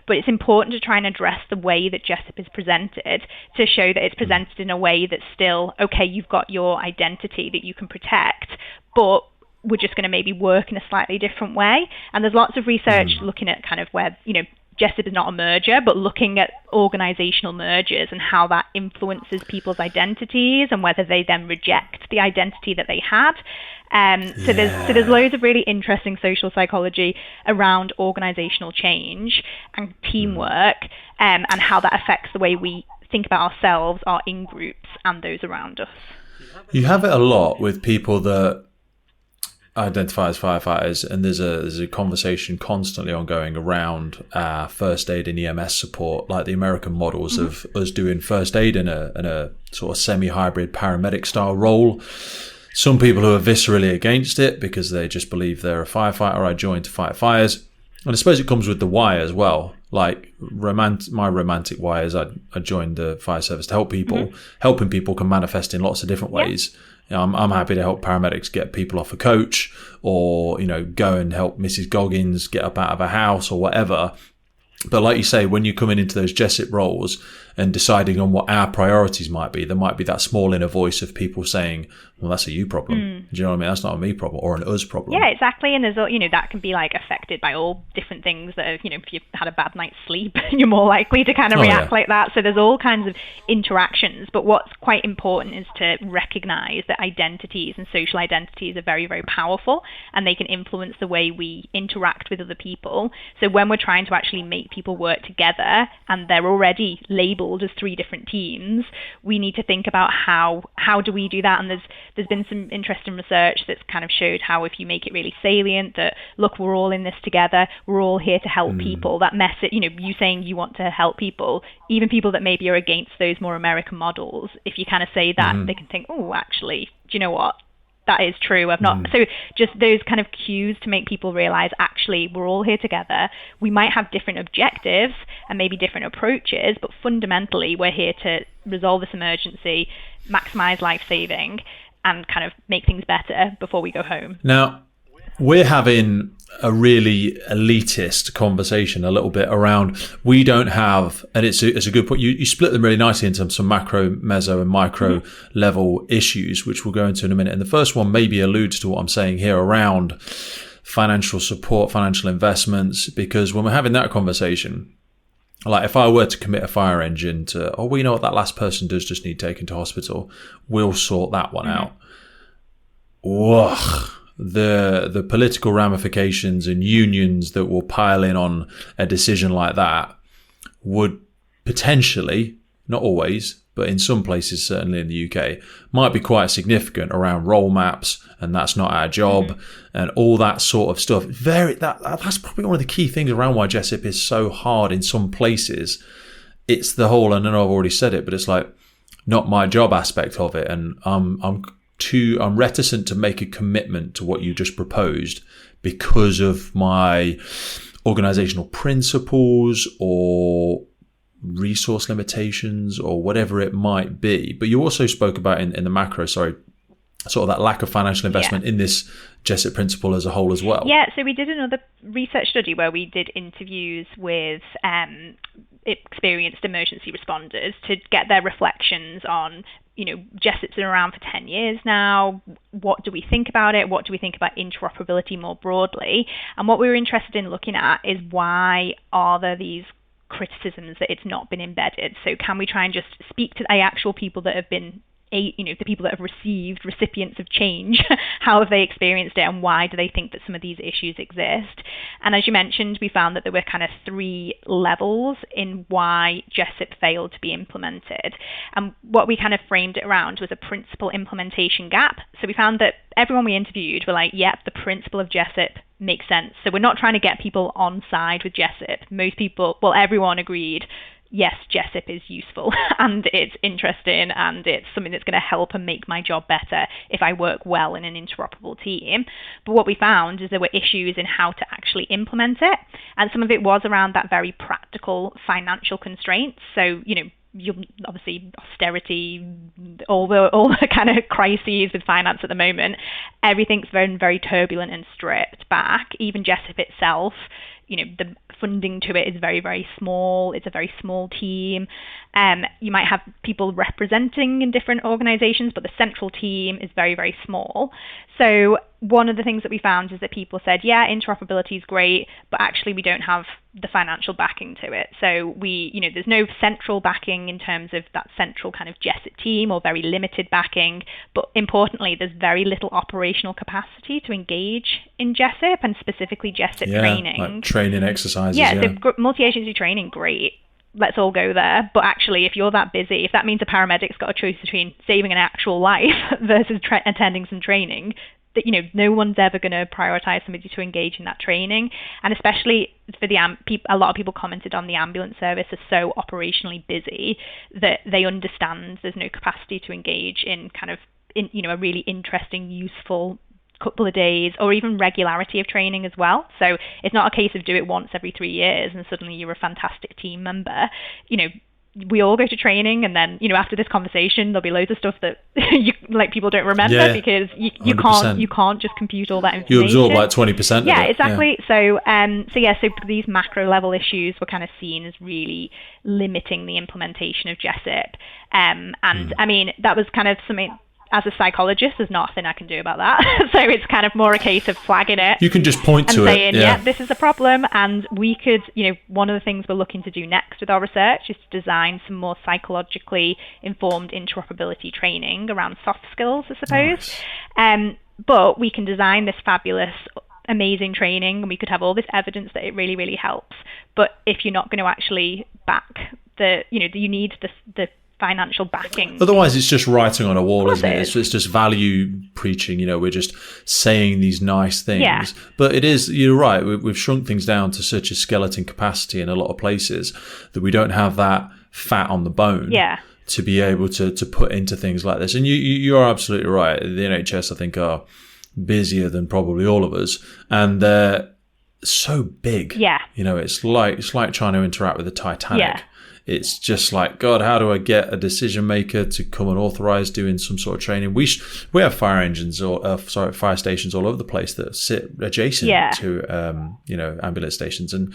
but it's important to try and address the way that GESIP is presented, to show that it's presented in a way that's still, okay, you've got your identity that you can protect, but we're just going to maybe work in a slightly different way. And there's lots of research looking at kind of where, GESIP is not a merger, but looking at organisational mergers and how that influences people's identities and whether they then reject the identity that they had. So there's loads of really interesting social psychology around organisational change and teamwork, and how that affects the way we think about ourselves, our in-groups, and those around us. You have it a lot with people that identify as firefighters, and there's a conversation constantly ongoing around first aid and EMS support, like the American models of us doing first aid in a sort of semi-hybrid paramedic style role. Some people who are viscerally against it because they just believe they're a firefighter. I joined to fight fires, and I suppose it comes with the why as well. Like my romantic why is I joined the fire service to help people. Helping people can manifest in lots of different ways. I'm happy to help paramedics get people off a coach, or go and help Mrs. Goggins get up out of a house or whatever. But like you say, when you're coming into those GESIP roles and deciding on what our priorities might be, there might be that small inner voice of people saying, well, that's a you problem. Do you know what I mean? That's not a me problem or an us problem. Yeah, exactly. And there's, that can be like affected by all different things that, if you've had a bad night's sleep, you're more likely to kind of react like that. So there's all kinds of interactions. But what's quite important is to recognize that identities and social identities are very, very powerful, and they can influence the way we interact with other people. So when we're trying to actually make people work together and they're already labeled as three different teams, we need to think about how do we do that. And there's been some interesting research that's kind of showed how if you make it really salient that, look, we're all in this together, we're all here to help people, that message, you saying you want to help people, even people that maybe are against those more American models, if you kind of say that, they can think, oh, actually, do you know what? That is true. So just those kind of cues to make people realize, actually, we're all here together. We might have different objectives and maybe different approaches, but fundamentally, we're here to resolve this emergency, maximize life saving, and kind of make things better before we go home. Now, we're having a really elitist conversation a little bit around, we don't have, and it's a good point, you split them really nicely into some macro, meso and micro level issues, which we'll go into in a minute. And the first one maybe alludes to what I'm saying here around financial support, financial investments, because when we're having that conversation, like if I were to commit a fire engine to, we know what that last person does just need taken to hospital, we'll sort that one out. Ugh. The political ramifications and unions that will pile in on a decision like that would potentially not always, but in some places, certainly in the UK, might be quite significant around role maps, and that's not our job, and all that sort of stuff. That's probably one of the key things around why JESIP is so hard in some places. It's the whole, and I know I've already said it, but it's like not my job aspect of it, and I'm reticent to make a commitment to what you just proposed because of my organizational principles or resource limitations or whatever it might be. But you also spoke about in the macro, sort of that lack of financial investment in this JESIP principle as a whole as well. Yeah, so we did another research study where we did interviews with experienced emergency responders to get their reflections on, JESIP's been around for 10 years now. What do we think about it? What do we think about interoperability more broadly? And what we were interested in looking at is, why are there these criticisms that it's not been embedded? So can we try and just speak to the actual people that have been, the people that have received, recipients of change? How have they experienced it, and why do they think that some of these issues exist? And as you mentioned, we found that there were kind of 3 levels in why JESIP failed to be implemented. And what we kind of framed it around was a principal implementation gap. So we found that everyone we interviewed were like, yep, the principle of JESIP makes sense. So we're not trying to get people on side with JESIP. Everyone agreed, yes, JESIP is useful and it's interesting and it's something that's going to help and make my job better if I work well in an interoperable team. But what we found is there were issues in how to actually implement it. And some of it was around that very practical financial constraints. So, you'll obviously austerity, all the kind of crises with finance at the moment, everything's very, very turbulent and stripped back. Even JESIP itself, the funding to it is very, very small. It's a very small team. You might have people representing in different organizations, but the central team is very, very small. So one of the things that we found is that people said, yeah, interoperability is great, but actually we don't have the financial backing to it. So there's no central backing in terms of that central kind of JESIP team, or very limited backing. But importantly, there's very little operational capacity to engage in JESIP, and specifically JESIP training. Like training exercises. So multi-agency training, great. Let's all go there. But actually, if you're that busy, if that means a paramedic's got a choice between saving an actual life versus attending some training, that no one's ever going to prioritize somebody to engage in that training. And especially for a lot of people commented on the ambulance service are so operationally busy that they understand there's no capacity to engage in kind of a really interesting, useful couple of days, or even regularity of training as well. So it's not a case of do it once every 3 years and suddenly you're a fantastic team member. We all go to training, and then after this conversation there'll be loads of stuff that people don't remember because you can't just compute all that information. You absorb like 20% of it. Exactly. So these macro level issues were kind of seen as really limiting the implementation of JESIP. I mean, that was kind of something, as a psychologist, there's nothing I can do about that. So it's kind of more a case of flagging it. You can just point to it. And saying, this is a problem. And we could, one of the things we're looking to do next with our research is to design some more psychologically informed interoperability training around soft skills, I suppose. Nice. But we can design this fabulous, amazing training, and we could have all this evidence that it really, really helps. But if you're not going to actually back you need the financial backing. Otherwise, it's just writing on a wall, isn't it? It's just value preaching. We're just saying these nice things. Yeah. But it is, you're right, we've shrunk things down to such a skeleton capacity in a lot of places that we don't have that fat on the bone to be able to put into things like this. And you are absolutely right. The NHS, I think, are busier than probably all of us. And they're so big. Yeah. It's like trying to interact with the Titanic. Yeah. It's just like, God, how do I get a decision maker to come and authorize doing some sort of training? We have fire stations all over the place that sit adjacent to ambulance stations, and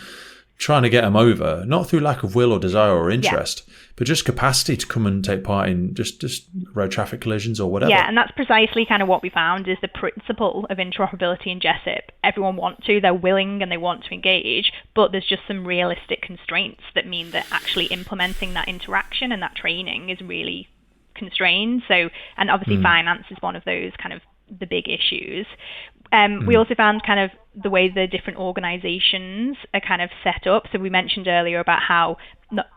trying to get them over, not through lack of will or desire or interest, but just capacity to come and take part in just road traffic collisions or whatever. Yeah, and that's precisely kind of what we found is the principle of interoperability in JESIP. Everyone they're willing and they want to engage, but there's just some realistic constraints that mean that actually implementing that interaction and that training is really constrained. So, and obviously finance is one of those kind of the big issues. We also found kind of the way the different organizations are kind of set up. So we mentioned earlier about how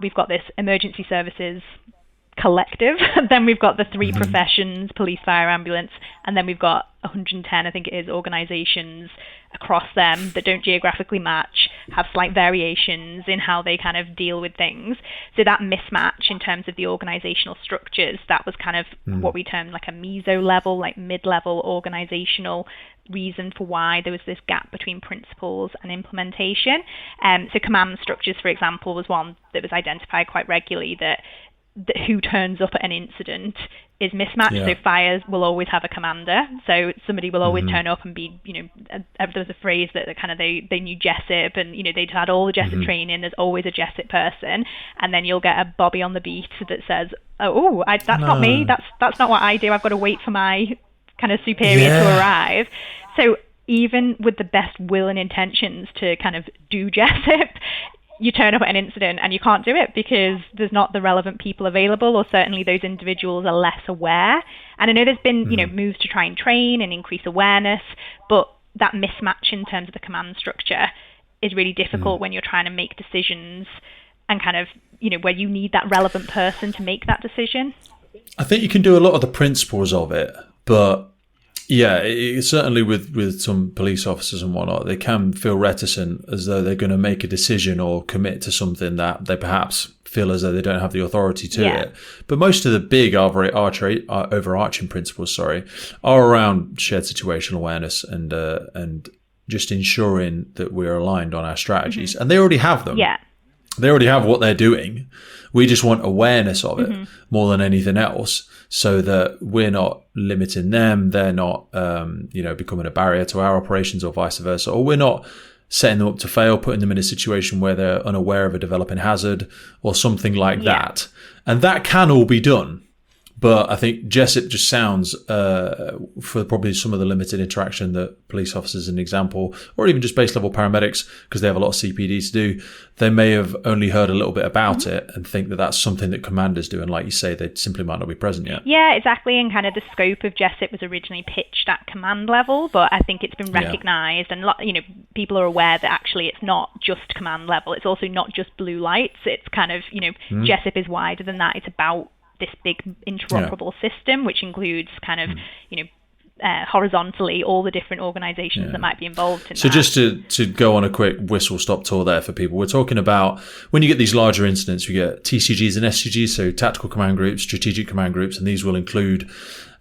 we've got this emergency services collective, then we've got the three professions, police, fire, ambulance, and then we've got 110, I think it is, organisations across them that don't geographically match, have slight variations in how they kind of deal with things. So that mismatch in terms of the organisational structures, that was kind of what we termed like a meso level, like mid-level organisational reason for why there was this gap between principles and implementation. So command structures, for example, was one that was identified quite regularly, that who turns up at an incident is mismatched. So fires will always have a commander. So somebody will always turn up and be, there was a phrase that kind of they knew JESIP, and they'd had all the JESIP training. There's always a JESIP person, and then you'll get a Bobby on the beat that says, that's not me. That's not what I do. I've got to wait for my kind of superior to arrive. So even with the best will and intentions to kind of do JESIP, you turn up at an incident and you can't do it because there's not the relevant people available, or certainly those individuals are less aware. And I know there's been, moves to try and train and increase awareness, but that mismatch in terms of the command structure is really difficult when you're trying to make decisions and kind of, where you need that relevant person to make that decision. I think you can do a lot of the principles of it, but certainly with some police officers and whatnot, they can feel reticent as though they're going to make a decision or commit to something that they perhaps feel as though they don't have the authority to it. But most of the big overarching principles, are around shared situational awareness and just ensuring that we're aligned on our strategies. And they already have them. Yeah. They already have what they're doing. We just want awareness of it more than anything else, so that we're not limiting them. They're not, becoming a barrier to our operations, or vice versa. Or we're not setting them up to fail, putting them in a situation where they're unaware of a developing hazard or something like that. And that can all be done. But I think JESIP just sounds, for probably some of the limited interaction that police officers, an example, or even just base level paramedics, because they have a lot of CPD to do, they may have only heard a little bit about it and think that that's something that commanders do. And like you say, they simply might not be present yet. Yeah, exactly. And kind of the scope of JESIP was originally pitched at command level, but I think it's been recognised and people are aware that actually it's not just command level. It's also not just blue lights. It's kind of, JESIP is wider than that. It's about this big interoperable system, which includes kind of, horizontally all the different organisations that might be involved in so that. Just to go on a quick whistle-stop tour there for people, we're talking about when you get these larger incidents, you get TCGs and SCGs, so tactical command groups, strategic command groups, and these will include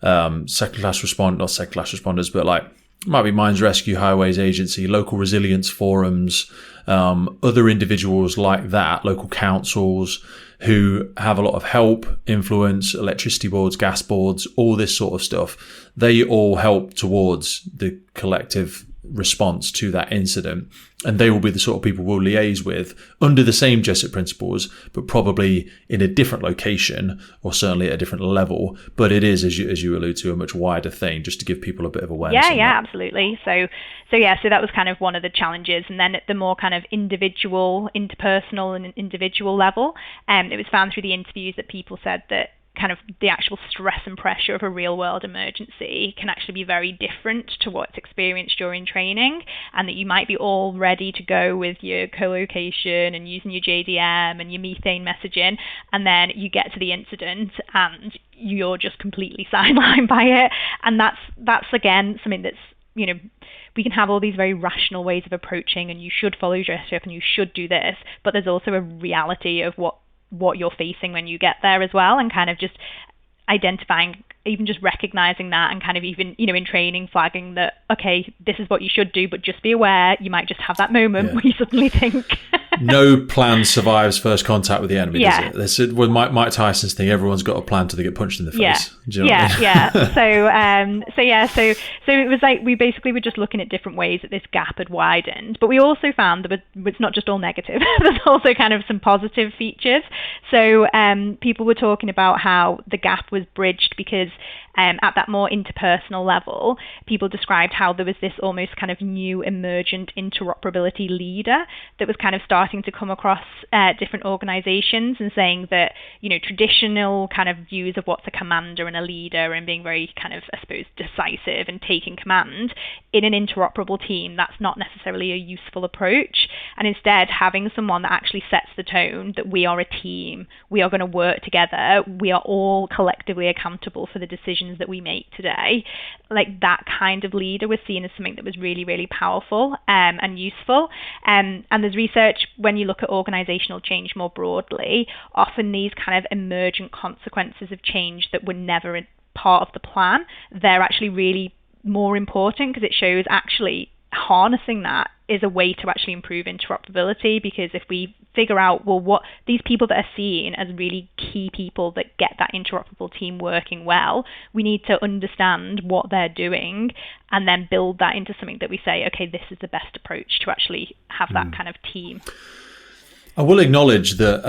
second-class responders, but like might be Mines Rescue, Highways Agency, local resilience forums, other individuals like that, local councils who have a lot of help, influence, electricity boards, gas boards, all this sort of stuff. They all help towards the collective response to that incident. And they will be the sort of people we'll liaise with under the same JESIP principles, but probably in a different location or certainly at a different level. But it is, as you allude to, a much wider thing, just to give people a bit of awareness. Yeah, absolutely. So that was kind of one of the challenges. And then at the more kind of individual, interpersonal and individual level, it was found through the interviews that people said that kind of the actual stress and pressure of a real world emergency can actually be very different to what's experienced during training, and that you might be all ready to go with your co-location and using your JDM and your methane messaging, and then you get to the incident and you're just completely sidelined by it. And that's again something that's, we can have all these very rational ways of approaching, and you should follow your JESIP and you should do this, but there's also a reality of what you're facing when you get there as well, and kind of just identifying, even just recognizing that, and kind of even, in training, flagging that, okay, this is what you should do, but just be aware, you might just have that moment where you suddenly think... No plan survives first contact with the enemy, does it? With Mike Tyson's thing, everyone's got a plan till they get punched in the face. Do you know what I mean? So it was like we basically were just looking at different ways that this gap had widened, but we also found that it's not just all negative. There's also kind of some positive features. So people were talking about how the gap was bridged because at that more interpersonal level, people described how there was this almost kind of new emergent interoperability leader that was kind of starting starting to come across different organizations and saying that, traditional kind of views of what's a commander and a leader and being very kind of, I suppose, decisive and taking command in an interoperable team, that's not necessarily a useful approach. And instead, having someone that actually sets the tone that we are a team, we are going to work together, we are all collectively accountable for the decisions that we make today. Like that kind of leader was seen as something that was really, really powerful and useful. And there's research when you look at organizational change more broadly, often these kind of emergent consequences of change that were never part of the plan, they're actually really more important because it shows actually harnessing that is a way to actually improve interoperability, because if we figure out, well, what these people that are seen as really key people that get that interoperable team working well, we need to understand what they're doing and then build that into something that we say, okay, this is the best approach to actually have that kind of team. I will acknowledge that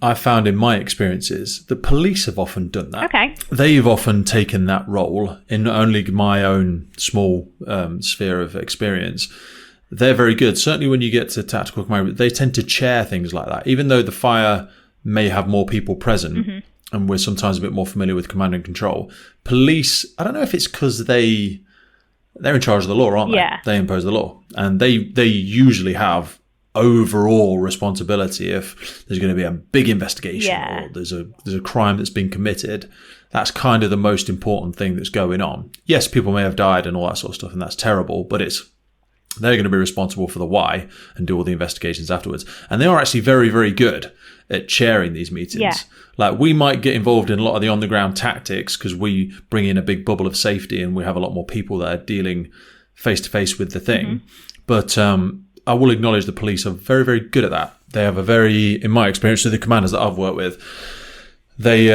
I found in my experiences that police have often done that. Okay. They've often taken that role in only my own small sphere of experience. They're very good. Certainly when you get to tactical command, they tend to chair things like that. Even though the fire may have more people present and we're sometimes a bit more familiar with command and control, police, I don't know if it's because they're in charge of the law, aren't they? Yeah. They impose the law. And they usually have overall responsibility if there's going to be a big investigation or there's a crime that's been committed. That's kind of the most important thing that's going on. Yes, people may have died and all that sort of stuff, and that's terrible, but they're going to be responsible for the why and do all the investigations afterwards. And they are actually very, very good at chairing these meetings. Yeah. Like we might get involved in a lot of the on-the-ground tactics because we bring in a big bubble of safety and we have a lot more people that are dealing face-to-face with the thing. But I will acknowledge the police are very, very good at that. They have a very, in my experience, with the commanders that I've worked with, they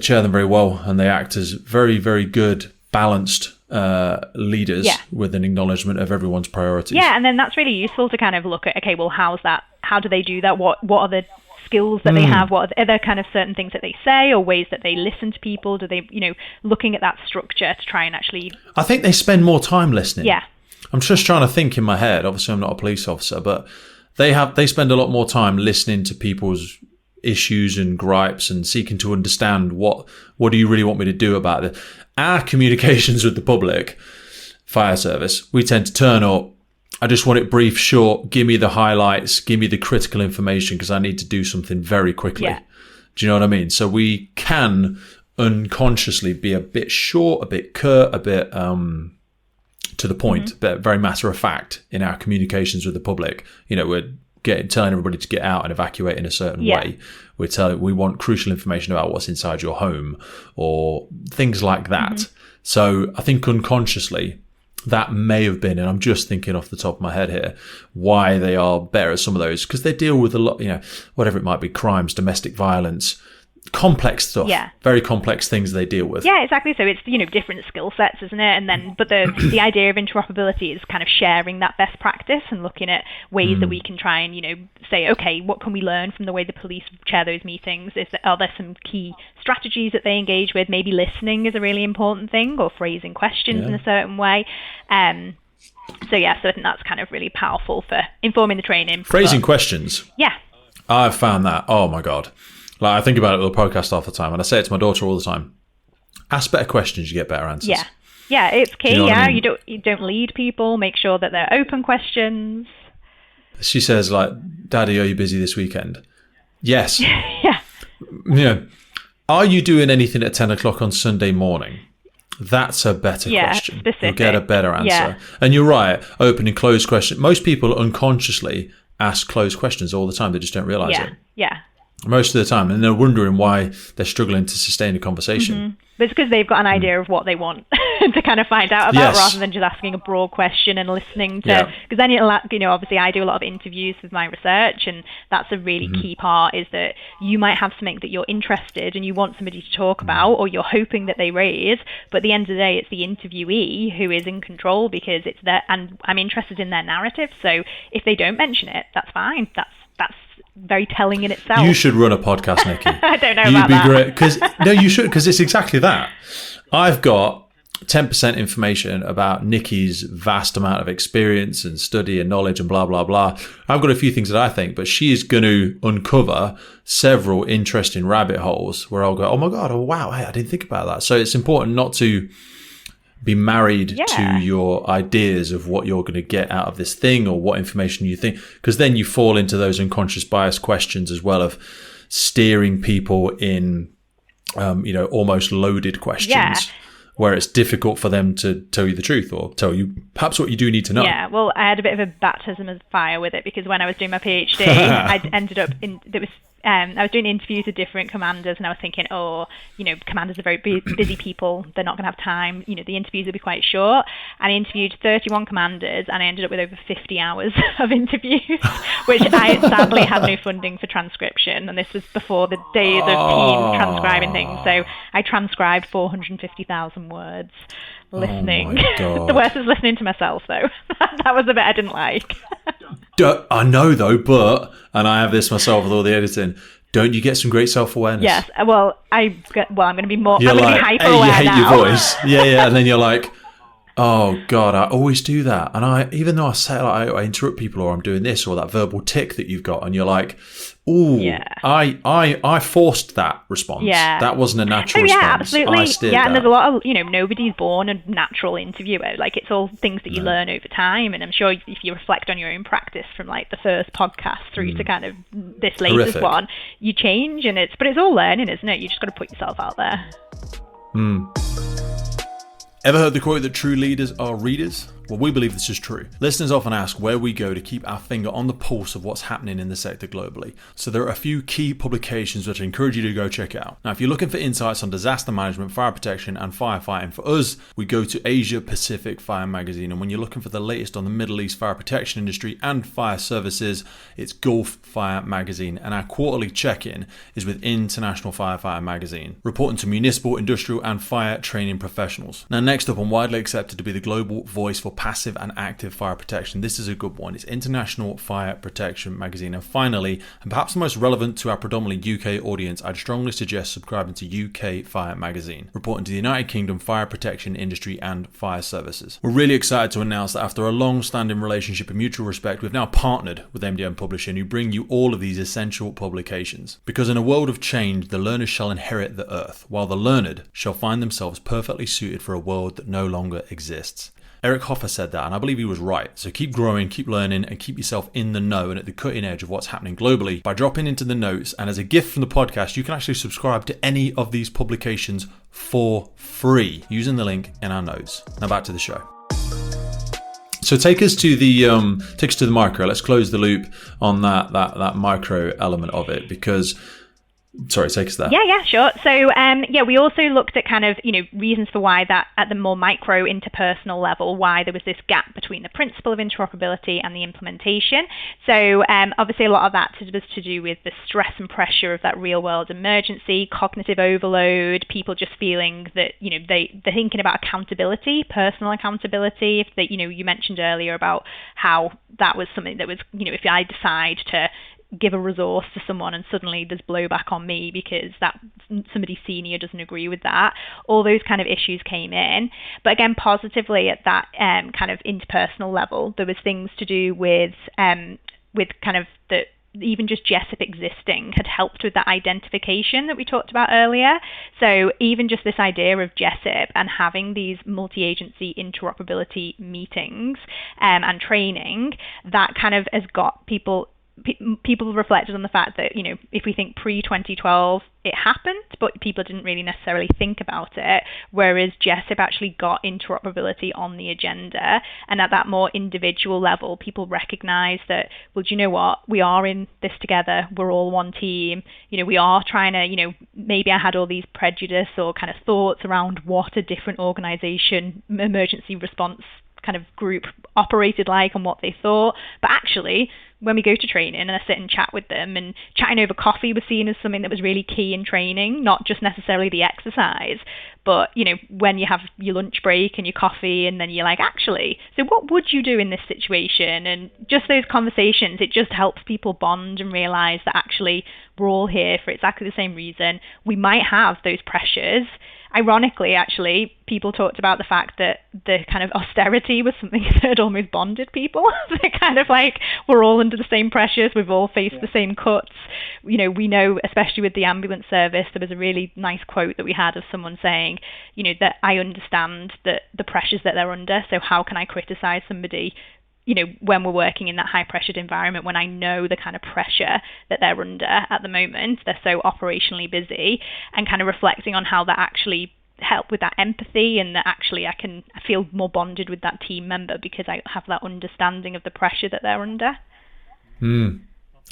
chair them very well and they act as very, very good, balanced leaders with an acknowledgement of everyone's priorities. Yeah, and then that's really useful to kind of look at, okay, well, how do they do that? What are the skills that they have? What are there kind of certain things that they say or ways that they listen to people? Do they, looking at that structure to try and actually... I think they spend more time listening. Yeah. I'm just trying to think in my head. Obviously, I'm not a police officer, but they spend a lot more time listening to people's issues and gripes and seeking to understand what do you really want me to do about it. Our communications with the public, fire service, we tend to turn up. I just want it brief, short. Give me the highlights. Give me the critical information because I need to do something very quickly. Yeah. Do you know what I mean? So we can unconsciously be a bit short, a bit curt, a bit to the point, but very matter of fact in our communications with the public. We're telling everybody to get out and evacuate in a certain way. We want crucial information about what's inside your home or things like that. So I think unconsciously that may have been, and I'm just thinking off the top of my head here, why they are better at some of those, because they deal with a lot, whatever it might be, crimes, domestic violence, complex stuff, very complex things they deal with. Yeah, exactly. So it's, different skill sets, isn't it? And then, but the idea of interoperability is kind of sharing that best practice and looking at ways that we can try and, say, okay, what can we learn from the way the police chair those meetings? Are there some key strategies that they engage with? Maybe listening is a really important thing, or phrasing questions in a certain way. So I think that's kind of really powerful for informing the training. Phrasing questions. Yeah. I've found that, oh my God. Like I think about it with the podcast half the time, and I say it to my daughter all the time. Ask better questions, you get better answers. Yeah, it's key. You know what I mean? You don't lead people. Make sure that they're open questions. She says, like, "Daddy, are you busy this weekend?" Yes. Yeah. Are you doing anything at 10 o'clock on Sunday morning? That's a better question. Specific. You'll get a better answer. Yeah. And you're right. Open and closed question. Most people unconsciously ask closed questions all the time. They just don't realise it. Yeah. Most of the time, and they're wondering why they're struggling to sustain a conversation. But it's because they've got an idea of what they want to kind of find out about, rather than just asking a broad question and listening to. Because then obviously I do a lot of interviews with my research, and that's a really key part, is that you might have something that you're interested and you want somebody to talk about, or you're hoping that they raise, but at the end of the day, it's the interviewee who is in control, because it's their, and I'm interested in their narrative. So if they don't mention it, that's fine. That's very telling in itself. You should run a podcast, Nikki. I don't know You'd about be that. great. No, you should, because it's exactly that. I've got 10% information about Nikki's vast amount of experience and study and knowledge and blah, blah, blah. I've got a few things that I think, but she is going to uncover several interesting rabbit holes where I'll go, oh my God, oh wow, hey, I didn't think about that. So it's important not to be married to your ideas of what you're going to get out of this thing or what information you think, because then you fall into those unconscious bias questions as well of steering people in, almost loaded questions. Yeah. Where it's difficult for them to tell you the truth or tell you perhaps what you do need to know. Yeah, well, I had a bit of a baptism of fire with it because when I was doing my PhD, I ended up I was doing interviews with different commanders, and I was thinking, commanders are very busy people. They're not going to have time. The interviews will be quite short. And I interviewed 31 commanders, and I ended up with over 50 hours of interviews, which I sadly had no funding for transcription. And this was before the days of team transcribing things. So I transcribed 450,000 words listening. The worst is listening to myself, though. That was the bit I didn't like. I know though, and I have this myself with all the editing, don't you get some great self-awareness? Yes. Well, I'm going to be more, you're I'm going to be hyper-aware you hate now. your voice. Yeah. And then you're like, oh God, I always do that. And even though I say I interrupt people or I'm doing this or that verbal tick that you've got, and you're like, ooh, I forced that response. Yeah. That wasn't a natural response. Yeah, absolutely. And there's a lot of, nobody's born a natural interviewer. Like, it's all things that you learn over time. And I'm sure if you reflect on your own practice from like the first podcast through to kind of this latest one, you change, and it's all learning, isn't it? You just got to put yourself out there. Ever heard the quote that true leaders are readers? Well, we believe this is true. Listeners often ask where we go to keep our finger on the pulse of what's happening in the sector globally. So there are a few key publications which I encourage you to go check out. Now, if you're looking for insights on disaster management, fire protection, and firefighting, for us, we go to Asia Pacific Fire Magazine. And when you're looking for the latest on the Middle East fire protection industry and fire services, it's Gulf Fire Magazine. And our quarterly check-in is with International Firefighter Magazine, reporting to municipal, industrial, and fire training professionals. Now, next up, and widely accepted to be the global voice for passive and active fire protection, this is a good one. It's International Fire Protection Magazine. And finally, and perhaps the most relevant to our predominantly UK audience, I'd strongly suggest subscribing to UK Fire Magazine, reporting to the United Kingdom fire protection industry and fire services. We're really excited to announce that after a long-standing relationship and mutual respect, we've now partnered with MDM Publishing, who bring you all of these essential publications. Because in a world of change, the learners shall inherit the earth, while the learned shall find themselves perfectly suited for a world that no longer exists. Eric Hoffer said that, and I believe he was right. So keep growing, keep learning, and keep yourself in the know and at the cutting edge of what's happening globally by dropping into the notes. And as a gift from the podcast, you can actually subscribe to any of these publications for free using the link in our notes. Now back to the show. So take us to the micro. Let's close the loop on that micro element of it, because sorry, take us there. Yeah, sure. So, we also looked at kind of, reasons for why that at the more micro interpersonal level, why there was this gap between the principle of interoperability and the implementation. So, obviously a lot of that was to do with the stress and pressure of that real world emergency, cognitive overload, people just feeling that, they're thinking about accountability, personal accountability. If they, you mentioned earlier about how that was something that was, if I decide to give a resource to someone and suddenly there's blowback on me because that somebody senior doesn't agree with that. All those kind of issues came in. But again, positively at that kind of interpersonal level, there was things to do with kind of the even just GESIP existing had helped with that identification that we talked about earlier. So even just this idea of GESIP and having these multi-agency interoperability meetings and training, that kind of has got people reflected on the fact that, if we think pre-2012, it happened, but people didn't really necessarily think about it, whereas GESIP actually got interoperability on the agenda. And at that more individual level, people recognize that, well, do you know what? We are in this together. We're all one team. We are trying to, maybe I had all these prejudice or kind of thoughts around what a different organization emergency response kind of group operated like and what they thought. But actually, when we go to training and I sit and chat with them, and chatting over coffee was seen as something that was really key in training, not just necessarily the exercise, but, when you have your lunch break and your coffee and then you're like, actually, so what would you do in this situation? And just those conversations, it just helps people bond and realize that actually we're all here for exactly the same reason. We might have those pressures ironically, actually, people talked about the fact that the kind of austerity was something that had almost bonded people. They're kind of like, we're all under the same pressures, we've all faced the same cuts. We know, especially with the ambulance service, there was a really nice quote that we had of someone saying, that I understand that the pressures that they're under, so how can I criticize somebody when we're working in that high-pressured environment, when I know the kind of pressure that they're under at the moment, they're so operationally busy, and kind of reflecting on how that actually helped with that empathy, and that actually I feel more bonded with that team member because I have that understanding of the pressure that they're under.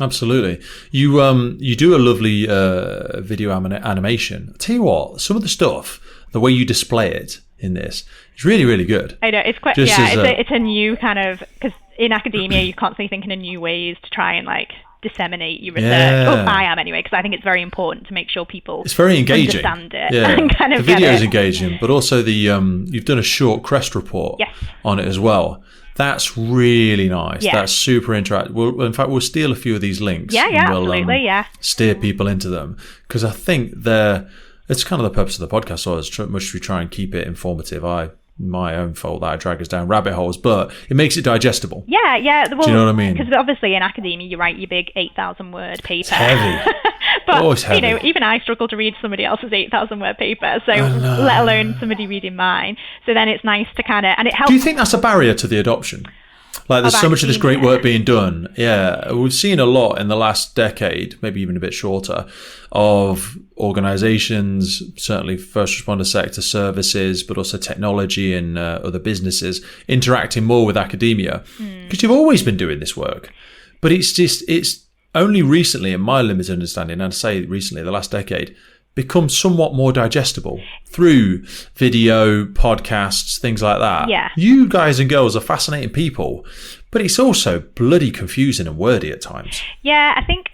Absolutely. You do a lovely video animation. I'll tell you what, some of the stuff, the way you display it in this, it's really, really good. I know, it's quite, it's a new kind of, because in academia you're constantly thinking of new ways to try and like disseminate your research. I am anyway, because I think it's very important to make sure people it's very engaging. Understand it. Yeah. And kind of the video is engaging, but also the you've done a short CREST report on it as well. That's really nice. Yeah. That's super interactive. In fact, we'll steal a few of these links. Yeah, absolutely. Steer people into them, because I think it's kind of the purpose of the podcast. So as much as we try and keep it informative, my own fault that I drag us down rabbit holes, but it makes it digestible. Yeah. Well, do you know what I mean? Because obviously in academia you write your big 8,000 word paper. It's heavy. But it's heavy. Even I struggle to read somebody else's 8,000 word paper, so let alone somebody reading mine. So then it's nice to kind of, and it helps. Do you think that's a barrier to the adoption? Like there's so much of this great work being done. Yeah, we've seen a lot in the last decade, maybe even a bit shorter, of organisations, certainly first responder sector services, but also technology and other businesses interacting more with academia. Because you've always been doing this work. But it's only recently, in my limited understanding, and I'd say recently, the last decade, become somewhat more digestible through video, podcasts, things like that. Yeah. You guys and girls are fascinating people, but it's also bloody confusing and wordy at times. Yeah, I think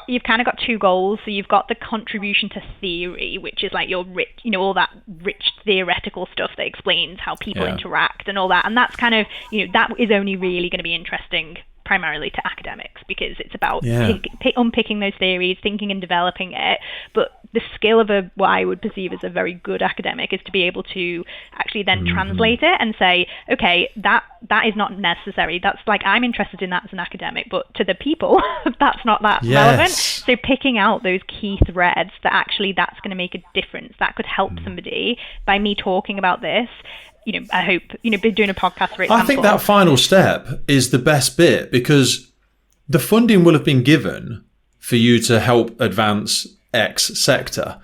you've kind of got two goals. So you've got the contribution to theory, which is like your rich, all that rich theoretical stuff that explains how people interact and all that. And that's kind of, that is only really going to be interesting primarily to academics, because it's about unpicking those theories, thinking and developing it. But the skill of what I would perceive as a very good academic is to be able to actually then translate it and say, okay, that is not necessary. That's like, I'm interested in that as an academic, but to the people, that's not that relevant. So picking out those key threads that actually that's going to make a difference, that could help somebody by me talking about this. I hope, be doing a podcast, for example. I think that final step is the best bit, because the funding will have been given for you to help advance X sector.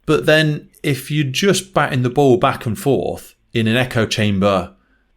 But then if you're just batting the ball back and forth in an echo chamber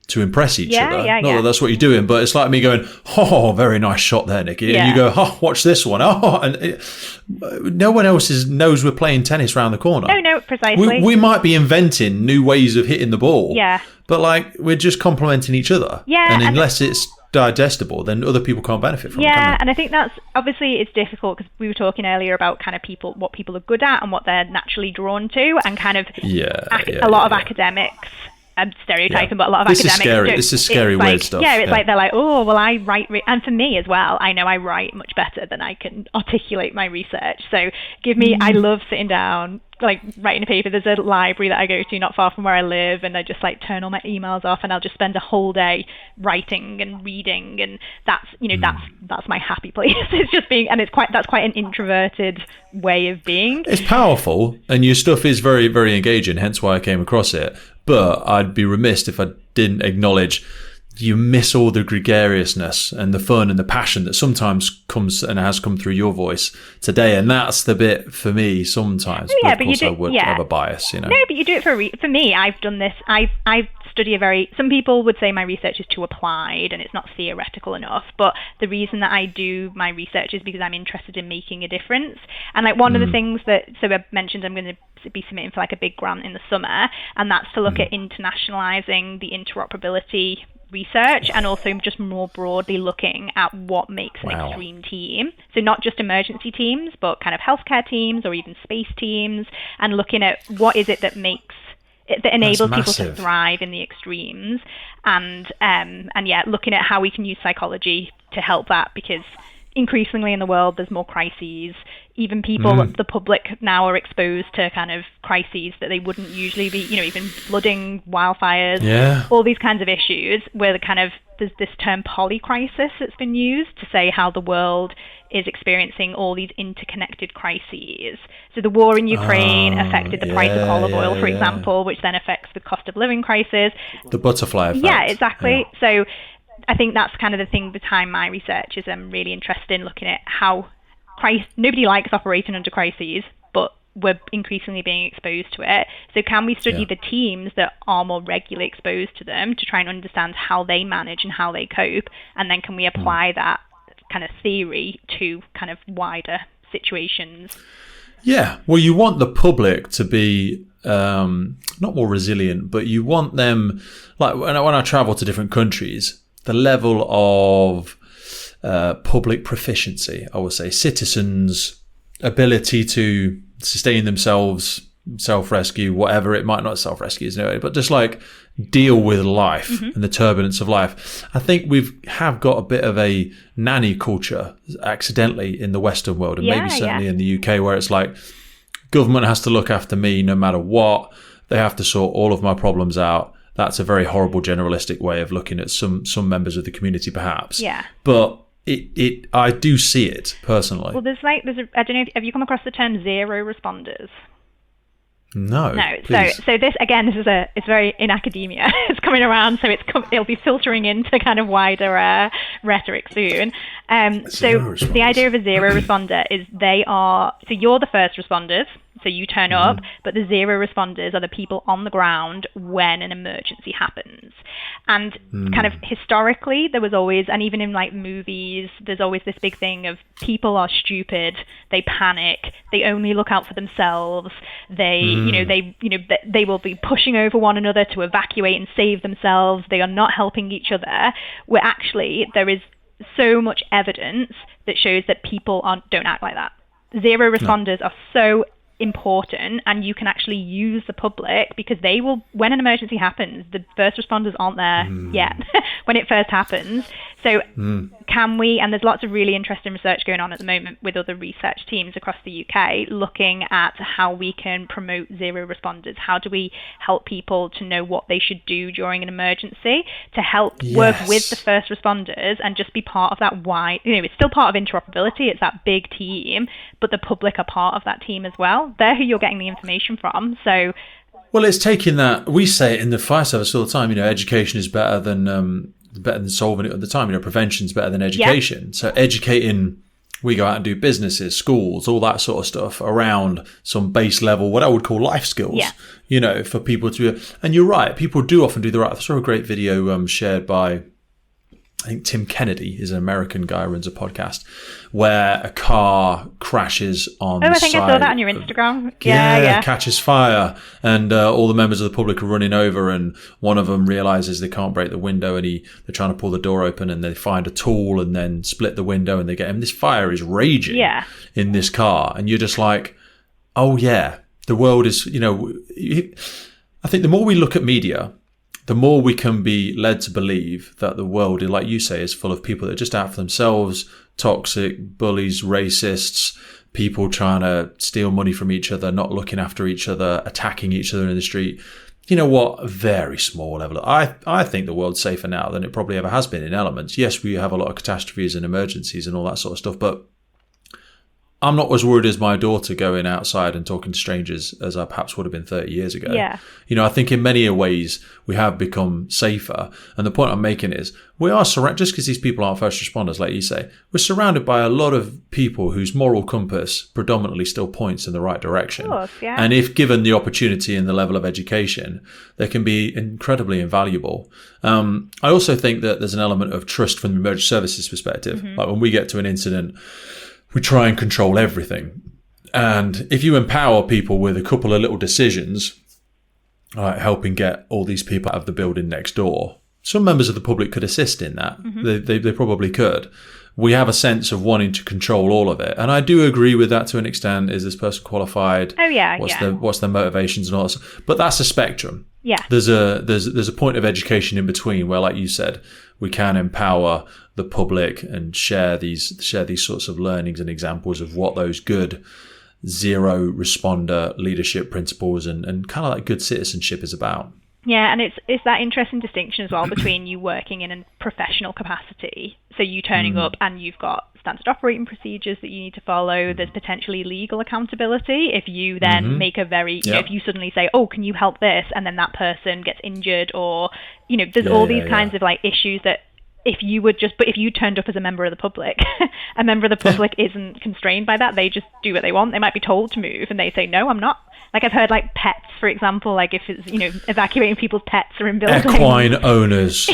to impress each other, not that that's what you're doing, but it's like me going, oh, very nice shot there, Nikki. And you go, oh, watch this one. Oh, and no one else knows we're playing tennis round the corner. No, precisely. We might be inventing new ways of hitting the ball. Yeah. But like, we're just complementing each other. Yeah. And unless it's digestible, then other people can't benefit from it. Yeah, and I think that's, obviously it's difficult, because we were talking earlier about kind of what people are good at and what they're naturally drawn to, and kind of a lot of academics, I'm stereotyping, but a lot of academics this is scary, weird stuff. Yeah, it's like they're like, oh, well, I write, and for me as well, I know I write much better than I can articulate my research. So I love sitting down, like writing a paper. There's a library that I go to not far from where I live, and I just like turn all my emails off, and I'll just spend a whole day writing and reading, and that's that's my happy place. It's just being, and that's quite an introverted way of being. It's powerful, and your stuff is very, very engaging, hence why I came across it. But I'd be remiss if I didn't acknowledge you miss all the gregariousness and the fun and the passion that sometimes comes and has come through your voice today. And that's the bit for me sometimes. Yeah, but of course I would have a bias, No, but you do it for me. I've done this. I study some people would say my research is too applied and it's not theoretical enough. But the reason that I do my research is because I'm interested in making a difference. And like one of the things so I mentioned, I'm going to be submitting for like a big grant in the summer, and that's to look at internationalizing the interoperability research, and also just more broadly looking at what makes an extreme team. So not just emergency teams, but kind of healthcare teams or even space teams, and looking at what is it that enables people to thrive in the extremes, and looking at how we can use psychology to help that, because increasingly in the world there's more crises. even people, the public now are exposed to kind of crises that they wouldn't usually be, even flooding, wildfires, all these kinds of issues where there's this term polycrisis that's been used to say how the world is experiencing all these interconnected crises. So the war in Ukraine affected the price of olive oil, for example, which then affects the cost of living crisis. The butterfly effect. Yeah, exactly. Yeah. So I think that's kind of the thing behind my research is I'm really interested in looking at how nobody likes operating under crises, but we're increasingly being exposed to it. So can we study the teams that are more regularly exposed to them to try and understand how they manage and how they cope? And then can we apply that kind of theory to kind of wider situations? Yeah. Well, you want the public to be not more resilient, but you want them, like when I travel to different countries, the level of public proficiency, I would say, citizens' ability to sustain themselves, self-rescue, whatever it might not self-rescue, but just like deal with life and the turbulence of life. I think have got a bit of a nanny culture accidentally in the Western world, and maybe certainly in the UK, where it's like government has to look after me no matter what. They have to sort all of my problems out. That's a very horrible generalistic way of looking at some members of the community, perhaps. Yeah. But I do see it personally. Well, I don't know, have you come across the term zero responders? No. So this again, it's very in academia. It's coming around, so it'll be filtering into kind of wider rhetoric soon. So the idea of a zero responder is you're the first responders. So you turn up, but the zero responders are the people on the ground when an emergency happens. And kind of historically, there was always, and even in like movies, there's always this big thing of people are stupid, they panic, they only look out for themselves, they will be pushing over one another to evacuate and save themselves, they are not helping each other, where actually there is so much evidence that shows that people don't act like that. Zero responders are so important, and you can actually use the public because they will, when an emergency happens, the first responders aren't there yet when it first happens. So can we, and there's lots of really interesting research going on at the moment with other research teams across the UK looking at how we can promote zero responders. How do we help people to know what they should do during an emergency to help work with the first responders and just be part of that wide, it's still part of interoperability, it's that big team, but the public are part of that team as well. They're who you're getting the information from. So, well, it's taking that. We say it in the fire service all the time. Education is better than solving it at the time. Prevention is better than education. Yeah. So educating, we go out and do businesses, schools, all that sort of stuff around some base level, what I would call life skills. Yeah. For people to. And you're right. People do often do the right. I saw a great video shared by, I think Tim Kennedy is an American guy who runs a podcast, where a car crashes on the side. I think I saw that on your Instagram. Yeah. Catches fire, and all the members of the public are running over, and one of them realizes they can't break the window, and they're trying to pull the door open, and they find a tool and then split the window, and they get him. This fire is raging in this car, and you're just like, oh yeah, the world is, I think the more we look at media, the more we can be led to believe that the world, like you say, is full of people that are just out for themselves, toxic, bullies, racists, people trying to steal money from each other, not looking after each other, attacking each other in the street. You know what? A very small level. I think the world's safer now than it probably ever has been in elements. Yes, we have a lot of catastrophes and emergencies and all that sort of stuff, but I'm not as worried as my daughter going outside and talking to strangers as I perhaps would have been 30 years ago. Yeah. I think in many ways we have become safer. And the point I'm making is we are surrounded, just because these people aren't first responders, like you say, we're surrounded by a lot of people whose moral compass predominantly still points in the right direction. Of course, yeah. And if given the opportunity and the level of education, they can be incredibly invaluable. I also think that there's an element of trust from the emergency services perspective. Like when we get to an incident, we try and control everything. And if you empower people with a couple of little decisions, like helping get all these people out of the building next door, some members of the public could assist in that. They probably could. we have a sense of wanting to control all of it. And I do agree with that to an extent. Is this person qualified? Oh yeah, what's their motivations and all that? But that's a spectrum. Yeah. There's a point of education in between where, like you said, we can empower the public and share these sorts of learnings and examples of what those good zero responder leadership principles and kind of like good citizenship is about. Yeah, and it's that interesting distinction as well between you working in a professional capacity, so you turning up and you've got standard operating procedures that you need to follow. There's potentially legal accountability if you then make a very, you know, if you suddenly say, oh, can you help this? And then that person gets injured, or, you know, there's all these kinds of like issues that if you turned up as a member of the public, a member of the public isn't constrained by that. They just do what they want. They might be told to move and they say, no, I'm not. Like I've heard like pets, for example, like if it's, you know, evacuating people's pets are in buildings. Equine owners.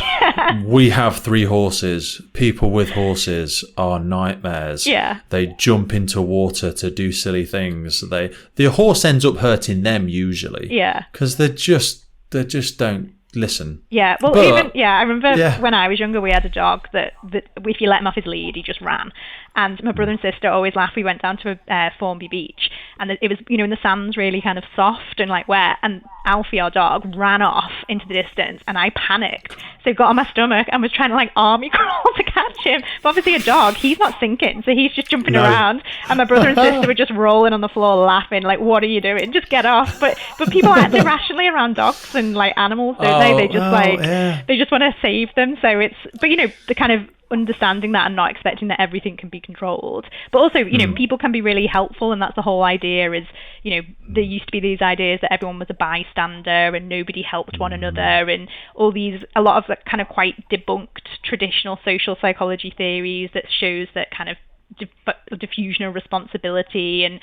We have 3 horses. People with horses are nightmares. Yeah. They jump into water to do silly things. The horse ends up hurting them usually. Yeah. Because they just don't listen. Yeah, well, I remember when I was younger, we had a dog that if you let him off his lead, he just ran. And my brother and sister always laughed. We went down to Formby Beach, and it was, you know, in the sand's really kind of soft and like wet, and Alfie, our dog, ran off into the distance, and I panicked. So got on my stomach and was trying to like army crawl to catch him. But obviously a dog, he's not sinking, so he's just jumping around. And my brother and sister were just rolling on the floor laughing, like, what are you doing? Just get off. But people act irrationally around dogs and like animals, don't they? They just they just want to save them. So but you know, the kind of understanding that and not expecting that everything can be controlled, but also, you know, people can be really helpful, and that's the whole idea. Is, you know, there used to be these ideas that everyone was a bystander and nobody helped one another, and all these, a lot of the kind of quite debunked traditional social psychology theories that shows that kind of diffusion of responsibility, and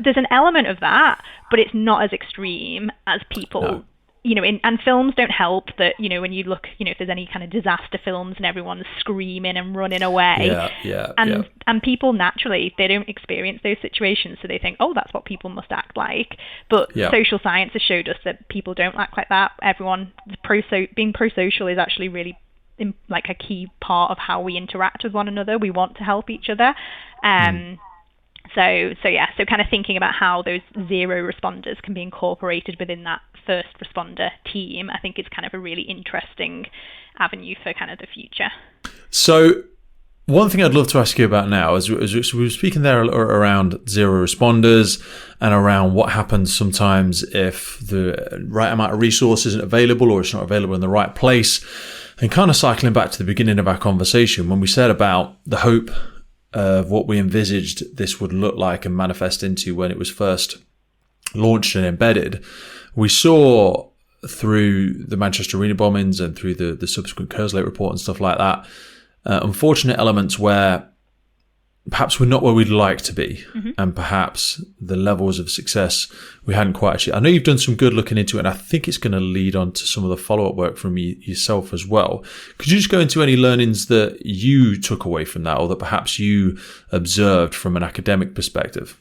there's an element of that, but it's not as extreme as people you know, and films don't help that, you know, when you look, you know, if there's any kind of disaster films and everyone's screaming and running away. And people naturally, they don't experience those situations, so they think, oh, that's what people must act like. But social science has showed us that people don't act like that. Everyone, being pro-social is actually really like a key part of how we interact with one another. We want to help each other. So kind of thinking about how those zero responders can be incorporated within that first responder team, I think is kind of a really interesting avenue for kind of the future. So one thing I'd love to ask you about now is we were speaking there around zero responders and around what happens sometimes if the right amount of resource isn't available or it's not available in the right place. And kind of cycling back to the beginning of our conversation when we said about the hope of what we envisaged this would look like and manifest into when it was first launched and embedded, we saw through the Manchester Arena bombings and through the subsequent Kerslake report and stuff like that, unfortunate elements where perhaps we're not where we'd like to be, and perhaps the levels of success we hadn't quite achieved. I know you've done some good looking into it, and I think it's going to lead on to some of the follow-up work from yourself as well. Could you just go into any learnings that you took away from that, or that perhaps you observed from an academic perspective?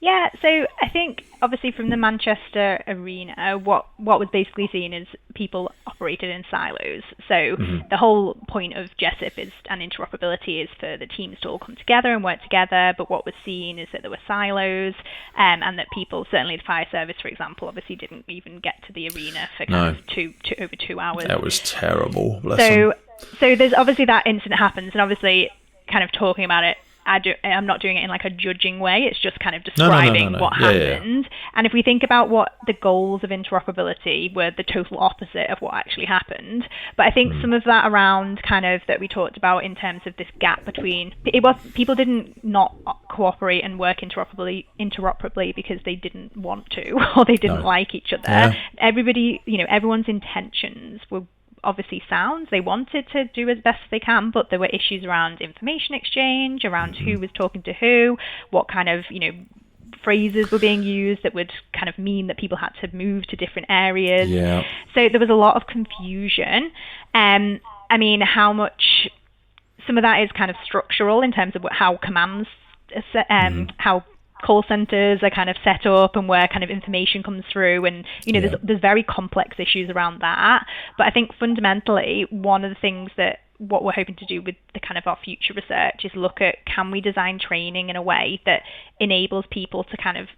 Yeah, so I think obviously from the Manchester Arena, what was basically seen is people operated in silos. So the whole point of GESIP and interoperability is for the teams to all come together and work together. But what was seen is that there were silos, and that people, certainly the fire service, for example, obviously didn't even get to the arena for kind of over 2 hours. That was terrible. So there's obviously that incident happens, and obviously kind of talking about it, I'm not doing it in like a judging way. It's just kind of describing what happened. And if we think about what the goals of interoperability were, the total opposite of what actually happened. But I think some of that around kind of that we talked about in terms of this gap between, people didn't not cooperate and work interoperably because they didn't want to or they didn't like each other. Everybody, you know, everyone's intentions were obviously sound. They wanted to do as best they can, but there were issues around information exchange, around who was talking to who, what kind of, you know, phrases were being used that would kind of mean that people had to move to different areas. So there was a lot of confusion. I mean, how much, some of that is kind of structural in terms of how commands, how call centers are kind of set up and where kind of information comes through, and you know there's very complex issues around that. But I think fundamentally one of the things that what we're hoping to do with the kind of our future research is look at, can we design training in a way that enables people to kind of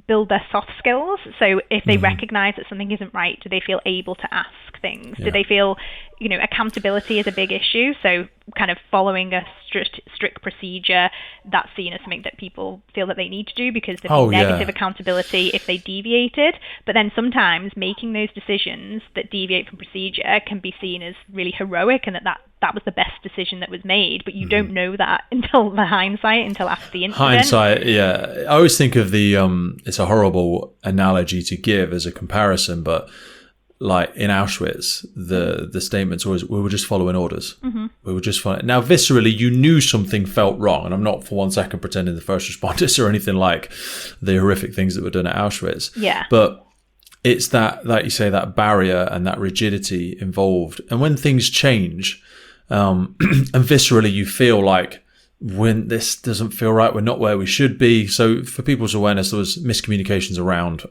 build their soft skills? So if they recognize that something isn't right, do they feel able to ask things? Do they feel, accountability is a big issue, so kind of following a strict procedure, that's seen as something that people feel that they need to do because there'd be negative accountability if they deviated. But then sometimes making those decisions that deviate from procedure can be seen as really heroic, and that was the best decision that was made, but you don't know that until after the incident. Hindsight, yeah. I always think of the it's a horrible analogy to give as a comparison, but like in Auschwitz, the statements always, we were just following orders. We were just following. Now, viscerally, you knew something felt wrong, and I'm not for one second pretending the first responders or anything like the horrific things that were done at Auschwitz. Yeah. But it's that, like you say, that barrier and that rigidity involved. And when things change, and viscerally you feel like, when this doesn't feel right, we're not where we should be. So for people's awareness, there was miscommunications around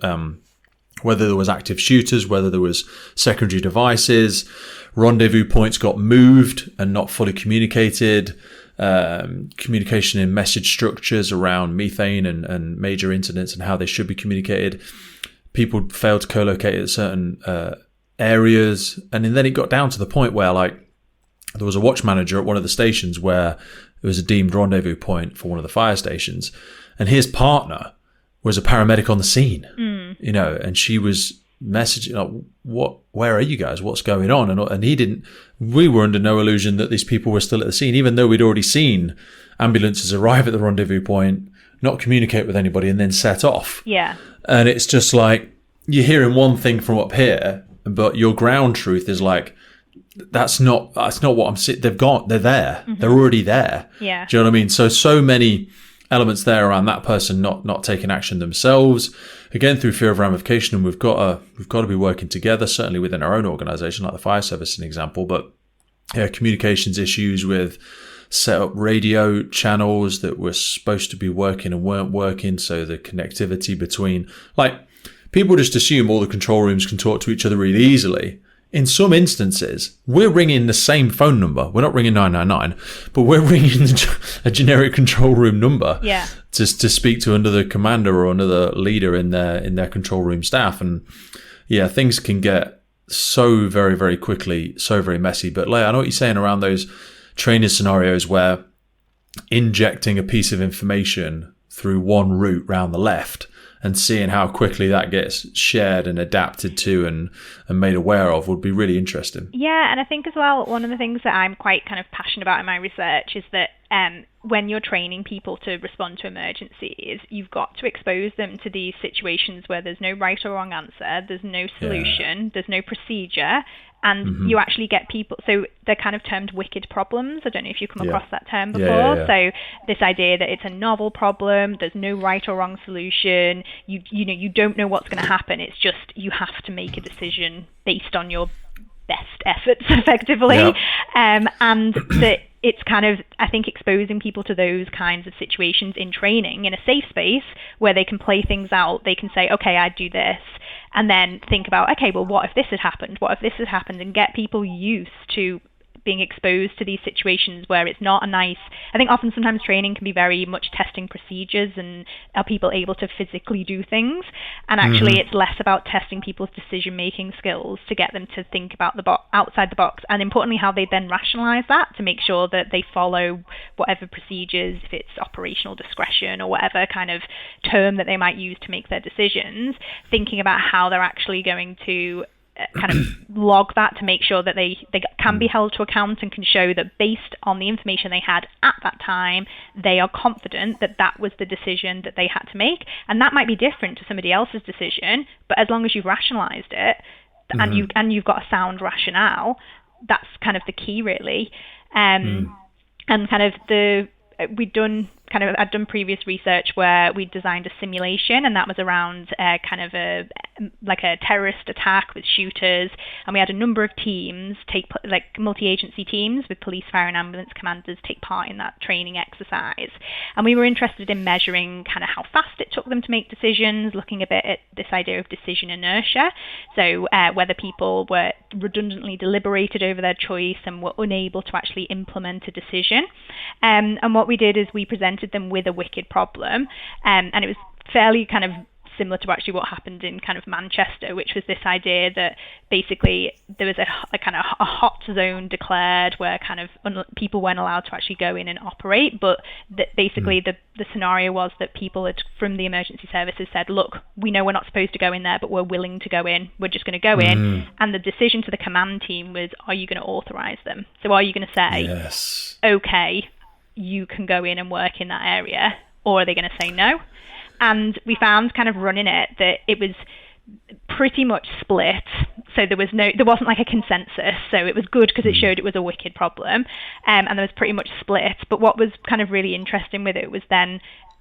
whether there was active shooters, whether there was secondary devices, rendezvous points got moved and not fully communicated, communication in message structures around methane and major incidents and how they should be communicated. People failed to co-locate at certain areas. And then it got down to the point where, like, there was a watch manager at one of the stations where it was a deemed rendezvous point for one of the fire stations, and his partner was a paramedic on the scene, and she was messaging, like, where are you guys? What's going on? And we were under no illusion that these people were still at the scene, even though we'd already seen ambulances arrive at the rendezvous point, not communicate with anybody, and then set off. Yeah. And it's just like, you're hearing one thing from up here, but your ground truth is like, that's not what I'm seeing. They're there. They're already there. Yeah. Do you know what I mean? So many elements there around that person not taking action themselves, again through fear of ramification. And we've got to be working together, certainly within our own organisation, like the fire service, an example. But communications issues with set up radio channels that were supposed to be working and weren't working. So the connectivity between, like, people just assume all the control rooms can talk to each other really easily. In some instances, we're ringing the same phone number. We're not ringing 999, but we're ringing a generic control room number to speak to another commander or another leader in their control room staff. And things can get so very, very quickly, so very messy. But Leah, I know what you're saying around those training scenarios where injecting a piece of information through one route round the left and seeing how quickly that gets shared and adapted to and made aware of would be really interesting. Yeah, and I think as well, one of the things that I'm quite kind of passionate about in my research is that when you're training people to respond to emergencies, you've got to expose them to these situations where there's no right or wrong answer, there's no solution, there's no procedure, and you actually get people, so they're kind of termed wicked problems. I don't know if you've come across that term before. So this idea that it's a novel problem, there's no right or wrong solution, you don't know what's going to happen, it's just you have to make a decision based on your best efforts, effectively. And that it's kind of, I think, exposing people to those kinds of situations in training in a safe space where they can play things out. They can say, okay, I'd do this, and then think about, okay, well, what if this had happened? What if this had happened? And get people used to being exposed to these situations where it's not a nice, I think often sometimes training can be very much testing procedures and are people able to physically do things, and actually it's less about testing people's decision making skills to get them to think about outside the box, and importantly how they then rationalize that to make sure that they follow whatever procedures, if it's operational discretion or whatever kind of term that they might use to make their decisions, thinking about how they're actually going to kind of log that to make sure that they can be held to account and can show that based on the information they had at that time, they are confident that that was the decision that they had to make. And that might be different to somebody else's decision, but as long as you've rationalized it and you've got a sound rationale, that's kind of the key, really. And kind of we've done I'd done previous research where we designed a simulation, and that was around a terrorist attack with shooters, and we had a number of teams multi-agency teams with police, fire and ambulance commanders take part in that training exercise. And we were interested in measuring kind of how fast it took them to make decisions, looking a bit at this idea of decision inertia. So whether people were redundantly deliberated over their choice and were unable to actually implement a decision. And what we did is we presented them with a wicked problem, and it was fairly kind of similar to actually what happened in kind of Manchester, which was this idea that basically there was a kind of a hot zone declared where kind of people weren't allowed to actually go in and operate, but that basically the scenario was that people from the emergency services said, look, we know we're not supposed to go in there, but we're willing to go in. We're just going to go in. And the decision to the command team was, are you going to authorize them? So are you going to say, yes, okay, you can go in and work in that area, or are they going to say no? And we found kind of running it that it was pretty much split. So there wasn't like a consensus. So it was good because it showed it was a wicked problem. And there was pretty much split. But what was kind of really interesting with it was then,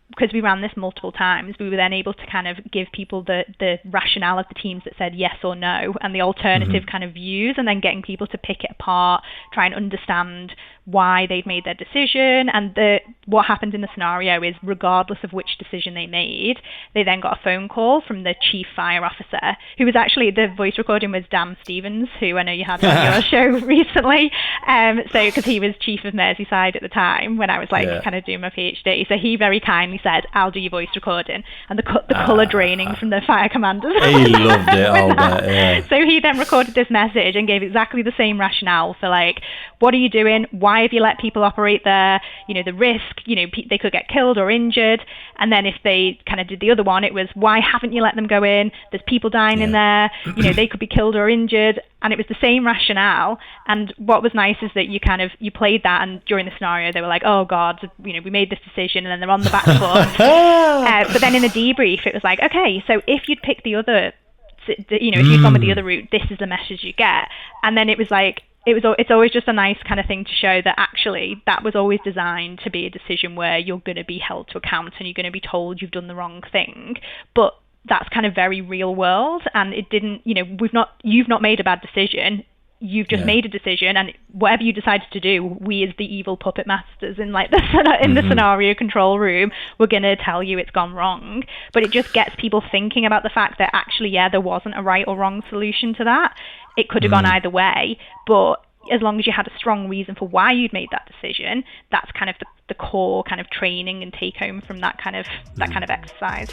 because we ran this multiple times, we were then able to kind of give people the rationale of the teams that said yes or no and the alternative kind of views, and then getting people to pick it apart, try and understand why they'd made their decision. And what happened in the scenario is, regardless of which decision they made, they then got a phone call from the chief fire officer, who was actually, the voice recording was Dan Stevens, who I know you had on your show recently. So because he was chief of Merseyside at the time when I was kind of doing my PhD. So he very kindly said, I'll do your voice recording, and the colour draining from the fire commanders. He loved it, I'll bet, yeah. So he then recorded this message and gave exactly the same rationale for what are you doing? Why have you let people operate there? The risk, they could get killed or injured. And then if they kind of did the other one, it was, why haven't you let them go in? There's people dying in there. They could be killed or injured. And it was the same rationale. And what was nice is that you played that, and during the scenario, they were like, oh God, we made this decision, and then they're on the back foot. But then in the debrief, it was like, okay, so if you'd picked the other, if you'd gone with the other route, this is the message you get. And then it was like, it's always just a nice kind of thing to show that actually that was always designed to be a decision where you're going to be held to account and you're going to be told you've done the wrong thing. But that's kind of very real world, and it didn't, you've not made a bad decision. You've just made a decision, and whatever you decided to do, we as the evil puppet masters in the scenario control room, we're going to tell you it's gone wrong. But it just gets people thinking about the fact that actually, there wasn't a right or wrong solution to that. It could have gone either way, but as long as you had a strong reason for why you'd made that decision, that's kind of the core kind of training and take home from that kind of exercise.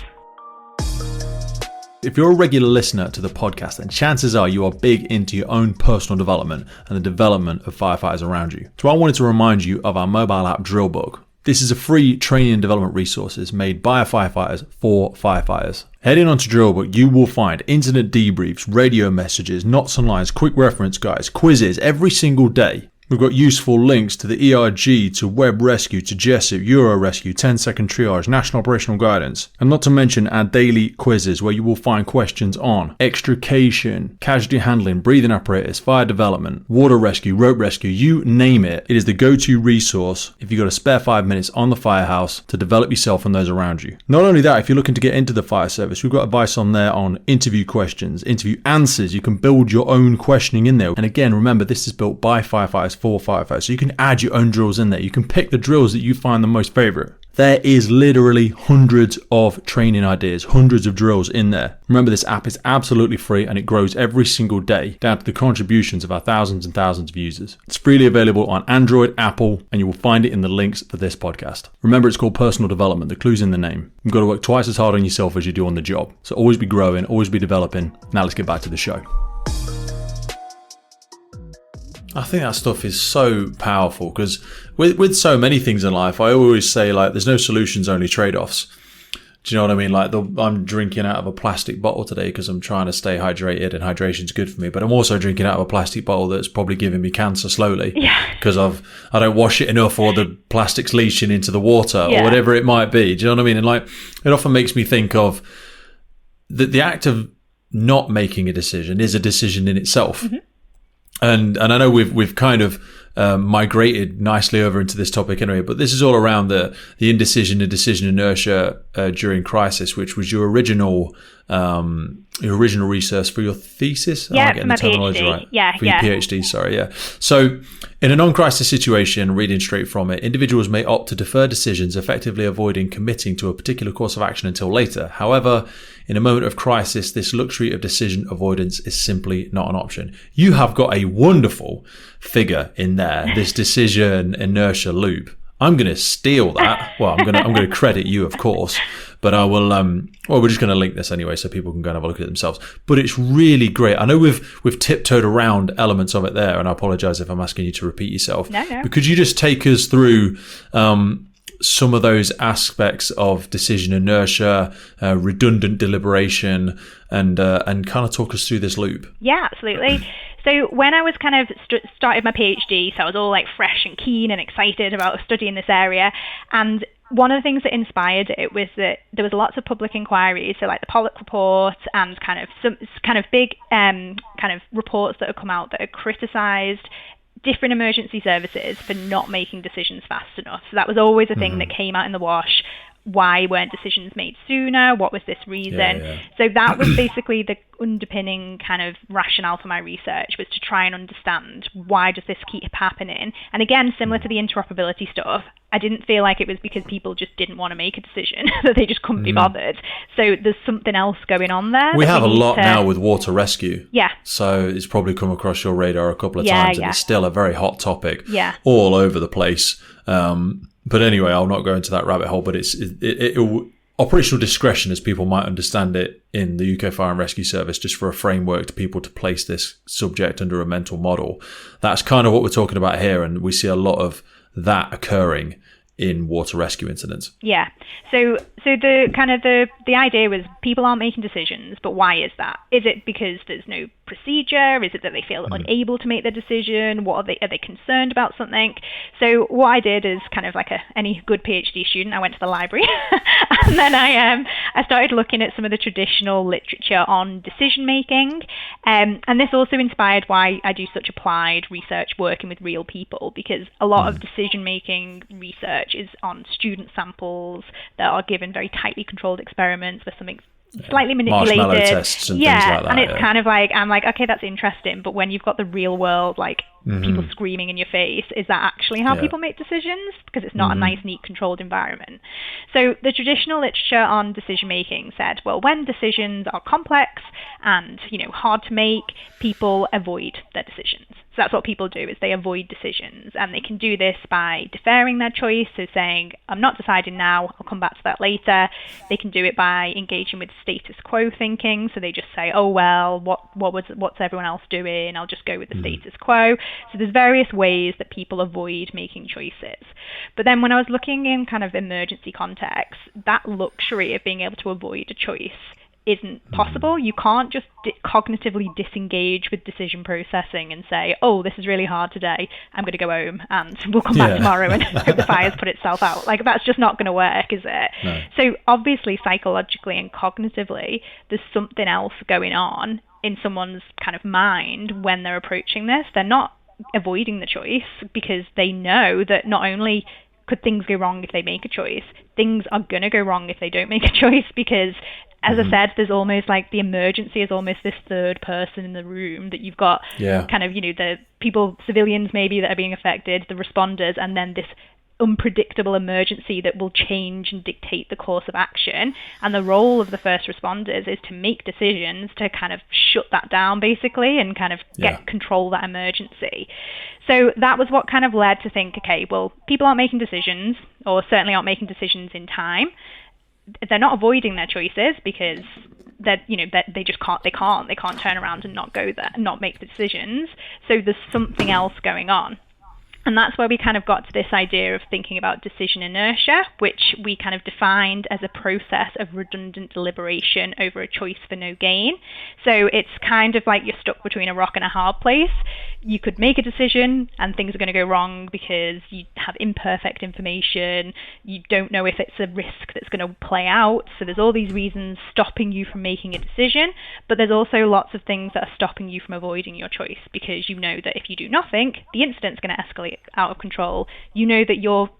If you're a regular listener to the podcast, then chances are you are big into your own personal development and the development of firefighters around you. So I wanted to remind you of our mobile app Drill Book. This is a free training and development resources made by firefighters for firefighters. Heading on to Drill Book, you will find incident debriefs, radio messages, notes and lines, quick reference guides, quizzes every single day. We've got useful links to the ERG, to Web Rescue, to Jessup, Euro Rescue, 10-second triage, National Operational Guidance, and not to mention our daily quizzes where you will find questions on extrication, casualty handling, breathing apparatus, fire development, water rescue, rope rescue, you name it. It is the go-to resource if you've got a spare 5 minutes on the firehouse to develop yourself and those around you. Not only that, if you're looking to get into the fire service, we've got advice on there on interview questions, interview answers. You can build your own questioning in there. And again, remember, this is built by firefighters for firefighters, so you can add your own drills in there. You can pick the drills that you find the most favorite. There is literally hundreds of training ideas, hundreds of drills in there. Remember, this app is absolutely free and it grows every single day down to the contributions of our thousands and thousands of users. It's freely available on Android, Apple, and you will find it in the links for this podcast. Remember, it's called personal development. The clue's in the name. You've got to work twice as hard on yourself as you do on the job. So always be growing, always be developing. Now let's get back to the show. I think that stuff is so powerful because with so many things in life, I always say there's no solutions, only trade-offs. Do you know what I mean? I'm drinking out of a plastic bottle today because I'm trying to stay hydrated and hydration's good for me. But I'm also drinking out of a plastic bottle that's probably giving me cancer slowly because I don't wash it enough, or the plastic's leaching into the water or whatever it might be. Do you know what I mean? And it often makes me think of the act of not making a decision is a decision in itself. Mm-hmm. And I know we've kind of migrated nicely over into this topic anyway. But this is all around the indecision and decision inertia during crisis, which was your original research for your thesis. Yeah, for my PhD. Right? Yeah, for your PhD. Sorry, yeah. So, in a non-crisis situation, reading straight from it, individuals may opt to defer decisions, effectively avoiding committing to a particular course of action until later. However, in a moment of crisis, this luxury of decision avoidance is simply not an option. You have got a wonderful figure in there, this decision inertia loop. I'm going to steal that. Well, I'm going to credit you, of course, but I will. Well, we're just going to link this anyway, so people can go and have a look at it themselves. But it's really great. I know we've tiptoed around elements of it there, and I apologise if I'm asking you to repeat yourself. No. But could you just take us through some of those aspects of decision inertia, redundant deliberation, and kind of talk us through this loop? Yeah, absolutely. So when I was kind of started my PhD, so I was all like fresh and keen and excited about studying this area, and one of the things that inspired it was that there was lots of public inquiries, so like the Pollock report and kind of some kind of big kind of reports that have come out that have criticised different emergency services for not making decisions fast enough. So that was always a thing that came out in the wash. Why weren't decisions made sooner? What was this reason? Yeah. So that was basically the underpinning kind of rationale for my research, was to try and understand why does this keep happening. And again, similar to the interoperability stuff, I didn't feel like it was because people just didn't want to make a decision, that they just couldn't be bothered. So there's something else going on there. We have a lot now with water rescue. Yeah. So it's probably come across your radar a couple of times, and it's still a very hot topic all over the place. But anyway, I'll not go into that rabbit hole, but operational discretion, as people might understand it in the UK Fire and Rescue Service, just for a framework to people to place this subject under a mental model. That's kind of what we're talking about here, and we see a lot of that occurring in water rescue incidents. Yeah. So the kind of the idea was people aren't making decisions, but why is that? Is it because there's no procedure? Is it that they feel unable to make the decision? Are they concerned about something? So what I did is kind of like any good PhD student, I went to the library and then I started looking at some of the traditional literature on decision making, and this also inspired why I do such applied research working with real people, because a lot of decision making research is on student samples that are given very tightly controlled experiments where something's slightly manipulated. Marshmallow tests and things like that. And it's kind of like, I'm like, okay, that's interesting, but when you've got the real world, like people screaming in your face, is that actually how people make decisions? Because it's not a nice, neat, controlled environment. So the traditional literature on decision making said, well, when decisions are complex and, hard to make, people avoid their decisions. So that's what people do, is they avoid decisions, and they can do this by deferring their choice, so saying, I'm not deciding now, I'll come back to that later. They can do it by engaging with status quo thinking, so they just say, oh well, what's everyone else doing? I'll just go with the status quo. So there's various ways that people avoid making choices. But then when I was looking in kind of emergency context, that luxury of being able to avoid a choice isn't possible. You can't just cognitively disengage with decision processing and say, oh, this is really hard today, I'm going to go home and we'll come back tomorrow and hope the fire's put itself out. Like, that's just not going to work, is it? No. So obviously, psychologically and cognitively, there's something else going on in someone's kind of mind when they're approaching this. They're not avoiding the choice because they know that not only could things go wrong if they make a choice, things are going to go wrong if they don't make a choice, because as I said, there's almost like the emergency is almost this third person in the room, that you've got kind of, the people, civilians maybe, that are being affected, the responders, and then this unpredictable emergency that will change and dictate the course of action. And the role of the first responders is to make decisions to kind of shut that down, basically, and kind of control that emergency. So that was what kind of led to think, okay, well, people aren't making decisions, or certainly aren't making decisions in time. They're not avoiding their choices because they just can't turn around and not go there and not make the decisions. So there's something else going on. And that's where we kind of got to this idea of thinking about decision inertia, which we kind of defined as a process of redundant deliberation over a choice for no gain. So it's kind of like you're stuck between a rock and a hard place. You could make a decision and things are going to go wrong because you have imperfect information. You don't know if it's a risk that's going to play out. So there's all these reasons stopping you from making a decision, but there's also lots of things that are stopping you from avoiding your choice, because you know that if you do nothing, the incident's going to escalate out of control. You know that you're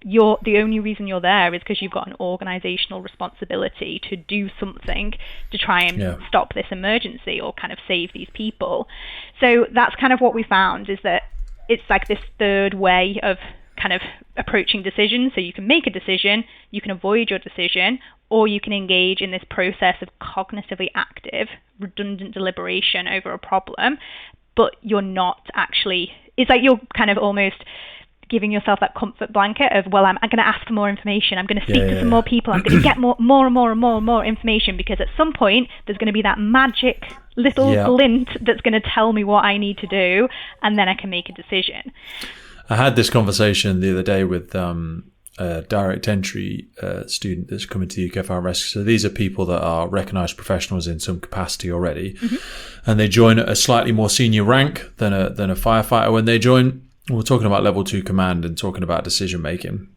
the only reason you're there is because you've got an organizational responsibility to do something to try and stop this emergency or kind of save these people. So that's kind of what we found, is that it's like this third way of kind of approaching decisions. So you can make a decision, you can avoid your decision, or you can engage in this process of cognitively active, redundant deliberation over a problem, but you're not actually, it's like you're kind of almost giving yourself that comfort blanket of, well, I'm going to ask for more information, I'm going to speak to some more people, I'm going to get more and more information, because at some point there's going to be that magic little glint that's going to tell me what I need to do, and then I can make a decision. I had this conversation the other day with a direct entry student that's coming to the UKFR Rescue. So these are people that are recognised professionals in some capacity already, and they join at a slightly more senior rank than a firefighter. When they join, we're talking about level 2 command and talking about decision making,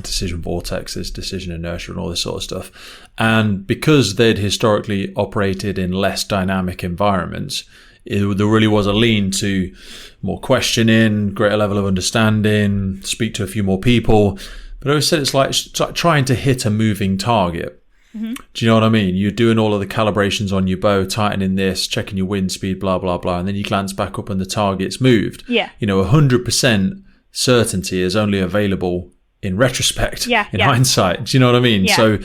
decision vortexes, decision inertia, and all this sort of stuff. And because they'd historically operated in less dynamic environments, there really was a lean to more questioning, greater level of understanding, speak to a few more people. But I always said it's like trying to hit a moving target. Do you know what I mean? You're doing all of the calibrations on your bow, tightening this, checking your wind speed, blah, blah, blah. And then you glance back up and the target's moved. Yeah. 100% certainty is only available in retrospect, in hindsight. Do you know what I mean? Yeah. So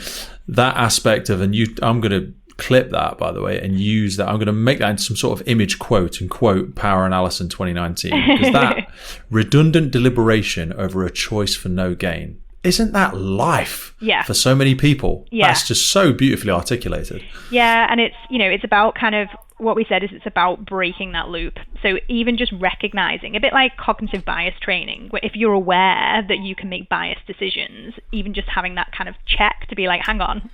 that aspect of, I'm going to clip that, by the way, and use that. I'm going to make that into some sort of image quote and quote Power and Allison 2019, because that redundant deliberation over a choice for no gain, isn't that life for so many people? That's just so beautifully articulated. And it's, it's about kind of what we said is it's about breaking that loop. So even just recognizing, a bit like cognitive bias training, where if you're aware that you can make biased decisions, even just having that kind of check to be like, hang on,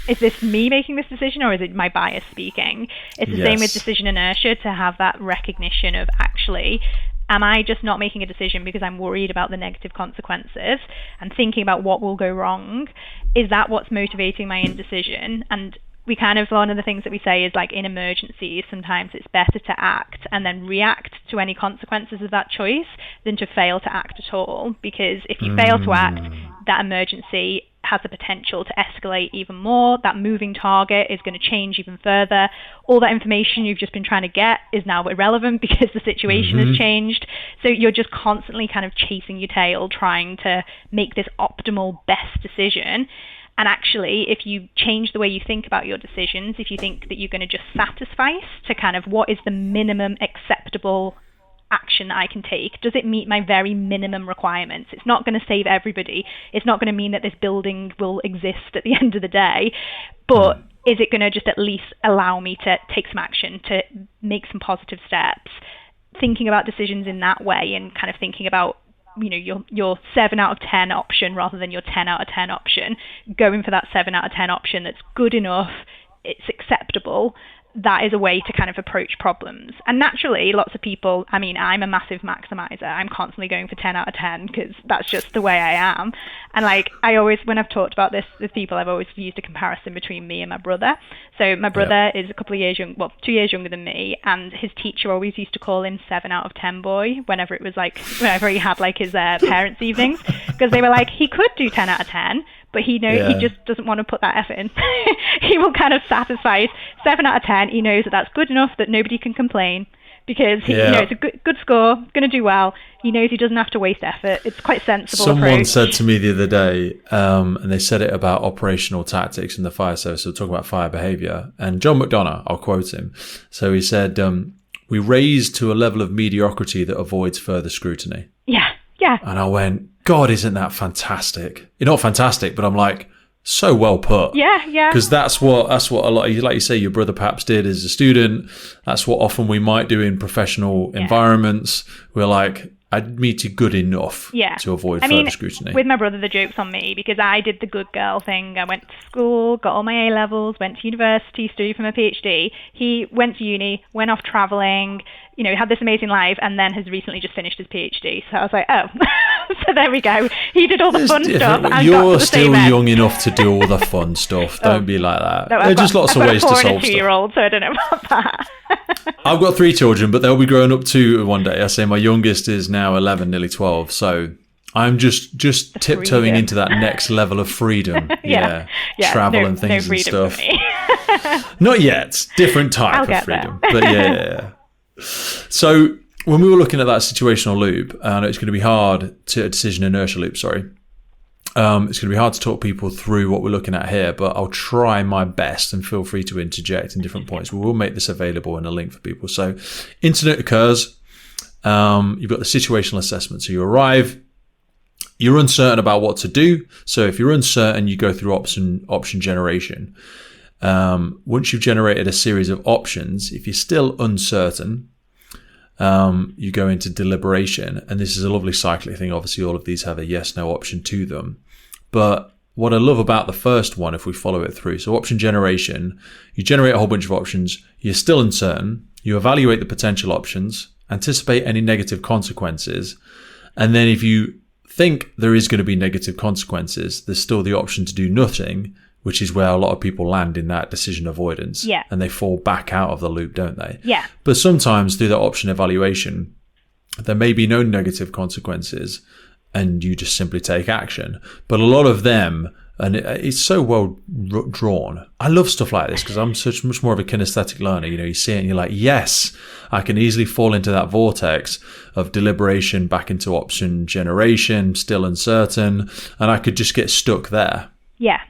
is this me making this decision or is it my bias speaking? It's the same with decision inertia, to have that recognition of, actually, am I just not making a decision because I'm worried about the negative consequences and thinking about what will go wrong? Is that what's motivating my indecision? And we kind of, one of the things that we say is, like, in emergencies, sometimes it's better to act and then react to any consequences of that choice than to fail to act at all. Because if you fail to act, that emergency has the potential to escalate even more. That moving target is going to change even further. All that information you've just been trying to get is now irrelevant because the situation has changed. So you're just constantly kind of chasing your tail, trying to make this optimal best decision. And actually, if you change the way you think about your decisions, if you think that you're going to just satisfice to kind of what is the minimum acceptable action I can take, does it meet my very minimum requirements? It's not going to save everybody. It's not going to mean that this building will exist at the end of the day, but is it going to just at least allow me to take some action, to make some positive steps? Thinking about decisions in that way, and kind of thinking about, your 7 out of 10 option rather than your 10 out of 10 option, going for that 7 out of 10 option that's good enough, it's acceptable. That is a way to kind of approach problems. And naturally, lots of people, I'm a massive maximizer. I'm constantly going for 10 out of 10 because that's just the way I am. And like, I always, when I've talked about this with people, I've always used a comparison between me and my brother. So my brother is a couple of years 2 years younger than me, and his teacher always used to call him 7 out of 10 boy whenever he had like his parents' evenings, because they were like, he could do 10 out of 10, but he knows he just doesn't want to put that effort in. He will kind of satisfy 7 out of 10. He knows that that's good enough that nobody can complain, because it's a good score, going to do well. He knows he doesn't have to waste effort. It's quite sensible. Someone said to me the other day, and they said it about operational tactics in the fire service. So we're talking about fire behaviour. And John McDonough, I'll quote him. So he said, we raise to a level of mediocrity that avoids further scrutiny. Yeah. And I went, God, isn't that fantastic? You're not fantastic, but I'm like, so well put. Yeah. Because that's what a lot, like you say, your brother perhaps did as a student. That's what often we might do in professional environments. We're like, I'd meet you good enough to avoid further scrutiny. With my brother, the joke's on me because I did the good girl thing. I went to school, got all my A-levels, went to university, studied for my PhD. He went to uni, went off travelling, had this amazing life, and then has recently just finished his PhD. So I was like, oh, so there we go. He did all the fun stuff. And you're still young enough to do all the fun stuff. Don't be like that. No, There's just lots of ways to solve stuff. I've got a 4 and a 2-year-old, so I don't know about that. I've got 3 children, but they'll be growing up too one day. I say my youngest is now 11, nearly 12. So I'm just tiptoeing into that next level of freedom. Yeah. Travel and things and stuff. Not yet. Different type of freedom. But yeah. So when we were looking at that situational loop, and it's going to be hard to decision inertia loop, sorry. It's going to be hard to talk people through what we're looking at here, but I'll try my best and feel free to interject in different points. We will make this available in a link for people. So incident occurs. You've got the situational assessment. So you arrive, you're uncertain about what to do. So if you're uncertain, you go through option generation. Once you've generated a series of options, if you're still uncertain, you go into deliberation, and this is a lovely cyclic thing. Obviously, all of these have a yes/no option to them. But what I love about the first one, if we follow it through, so option generation, you generate a whole bunch of options. You're still uncertain. You evaluate the potential options, anticipate any negative consequences, and then if you think there is going to be negative consequences, there's still the option to do nothing, which is where a lot of people land in that decision avoidance. Yeah. And they fall back out of the loop, don't they? Yeah. But sometimes through that option evaluation, there may be no negative consequences and you just simply take action. But a lot of them, and it's so well drawn. I love stuff like this because I'm much more of a kinesthetic learner. You see it and you're like, yes, I can easily fall into that vortex of deliberation back into option generation, still uncertain, and I could just get stuck there. Yeah.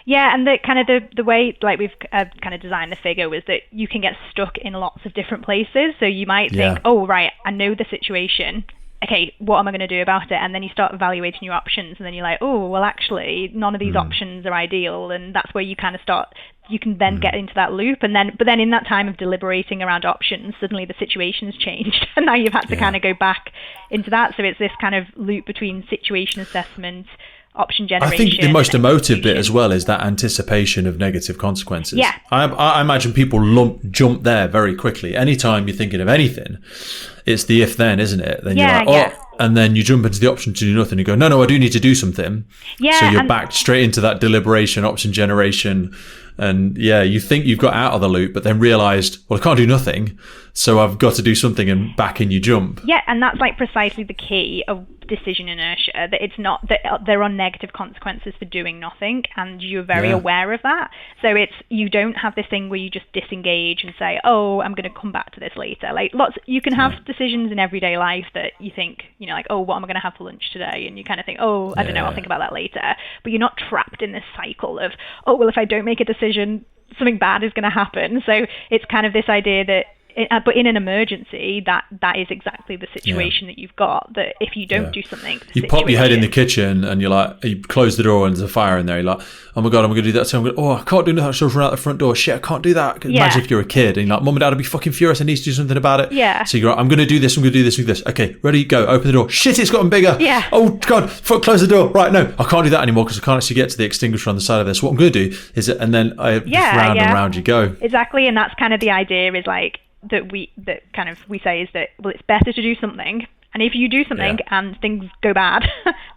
Yeah, and the way we've kind of designed the figure was that you can get stuck in lots of different places. So you might think, oh, right, I know the situation. Okay, what am I going to do about it? And then you start evaluating your options, and then you're like, oh, well, actually, none of these options are ideal, and that's where you kind of start. You can then get into that loop, but then in that time of deliberating around options, suddenly the situation has changed, and now you've had to kind of go back into that. So it's this kind of loop between situation assessment, option generation. I think the most emotive bit as well is that anticipation of negative consequences. Yeah. I imagine people jump there very quickly. Anytime you're thinking of anything, it's the if then, isn't it? Then you're like, and then you jump into the option to do nothing. You go, no, I do need to do something. Yeah. So you're back straight into that deliberation, option generation. And you think you've got out of the loop, but then realized, well, I can't do nothing. So I've got to do something, and back in you jump. Yeah, and that's precisely the key of decision inertia, that it's not that there are negative consequences for doing nothing, and you're very aware of that. So you don't have this thing where you just disengage and say, oh, I'm going to come back to this later. You can have decisions in everyday life that you think, oh, what am I going to have for lunch today? And you kind of think, oh, I don't know, I'll think about that later. But you're not trapped in this cycle of, oh, well, if I don't make a decision, something bad is going to happen. So it's kind of this idea that, but in an emergency, that is exactly the situation that you've got. That if you don't do something, you pop your head in the kitchen and you're like, you close the door and there's a fire in there. You're like, oh my God, I'm going to do that. So I can't do that. I should run out the front door. Shit, I can't do that. Imagine if you're a kid and you're like, Mum and Dad, I'd be fucking furious. I need to do something about it. Yeah. So you're like, I'm going to do this. I'm going to do this with this. Okay, ready, go. Open the door. Shit, it's gotten bigger. Yeah. Oh God, close the door. Right, no, I can't do that anymore because I can't actually get to the extinguisher on the side of this. What I'm going to do is, and then round and round you go. Exactly, and that's kind of the idea is that we say is that, well, it's better to do something, and if you do something and things go bad,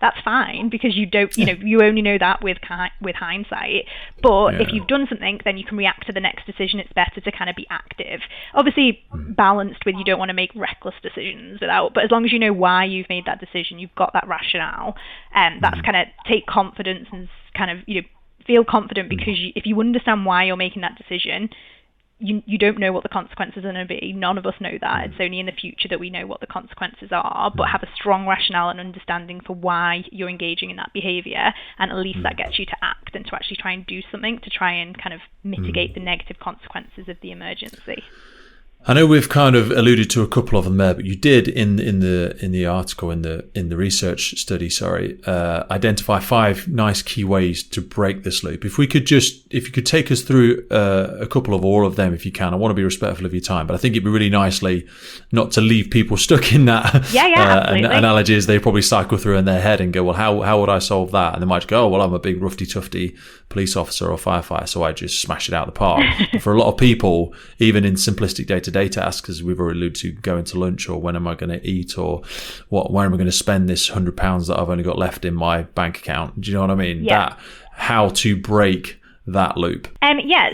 that's fine, because you don't, you only know that with hindsight. But if you've done something, then you can react to the next decision. It's better to kind of be active, obviously balanced with, you don't want to make reckless decisions but as long as you know why you've made that decision, you've got that rationale, and that's kind of take confidence and kind of feel confident, because if you understand why you're making that decision, you don't know what the consequences are going to be. None of us know that. It's only in the future that we know what the consequences are, but have a strong rationale and understanding for why you're engaging in that behaviour, and at least that gets you to act and to actually try and do something to try and kind of mitigate the negative consequences of the emergency. I know we've kind of alluded to a couple of them there, but you did in the article, in the research study, identify 5 nice key ways to break this loop. If you could take us through a couple of all of them, if you can. I want to be respectful of your time, but I think it'd be really nicely not to leave people stuck in that analogy as they probably cycle through in their head and go, well, how would I solve that? And they might go, oh, well, I'm a big roughy tufty police officer or firefighter, so I just smash it out of the park. But for a lot of people, even in simplistic day-to-day tasks, as we've already alluded to, going to lunch, or when am I going to eat, or where am I going to spend this £100 that I've only got left in my bank account? Do you know what I mean? Yeah. How to break that loop.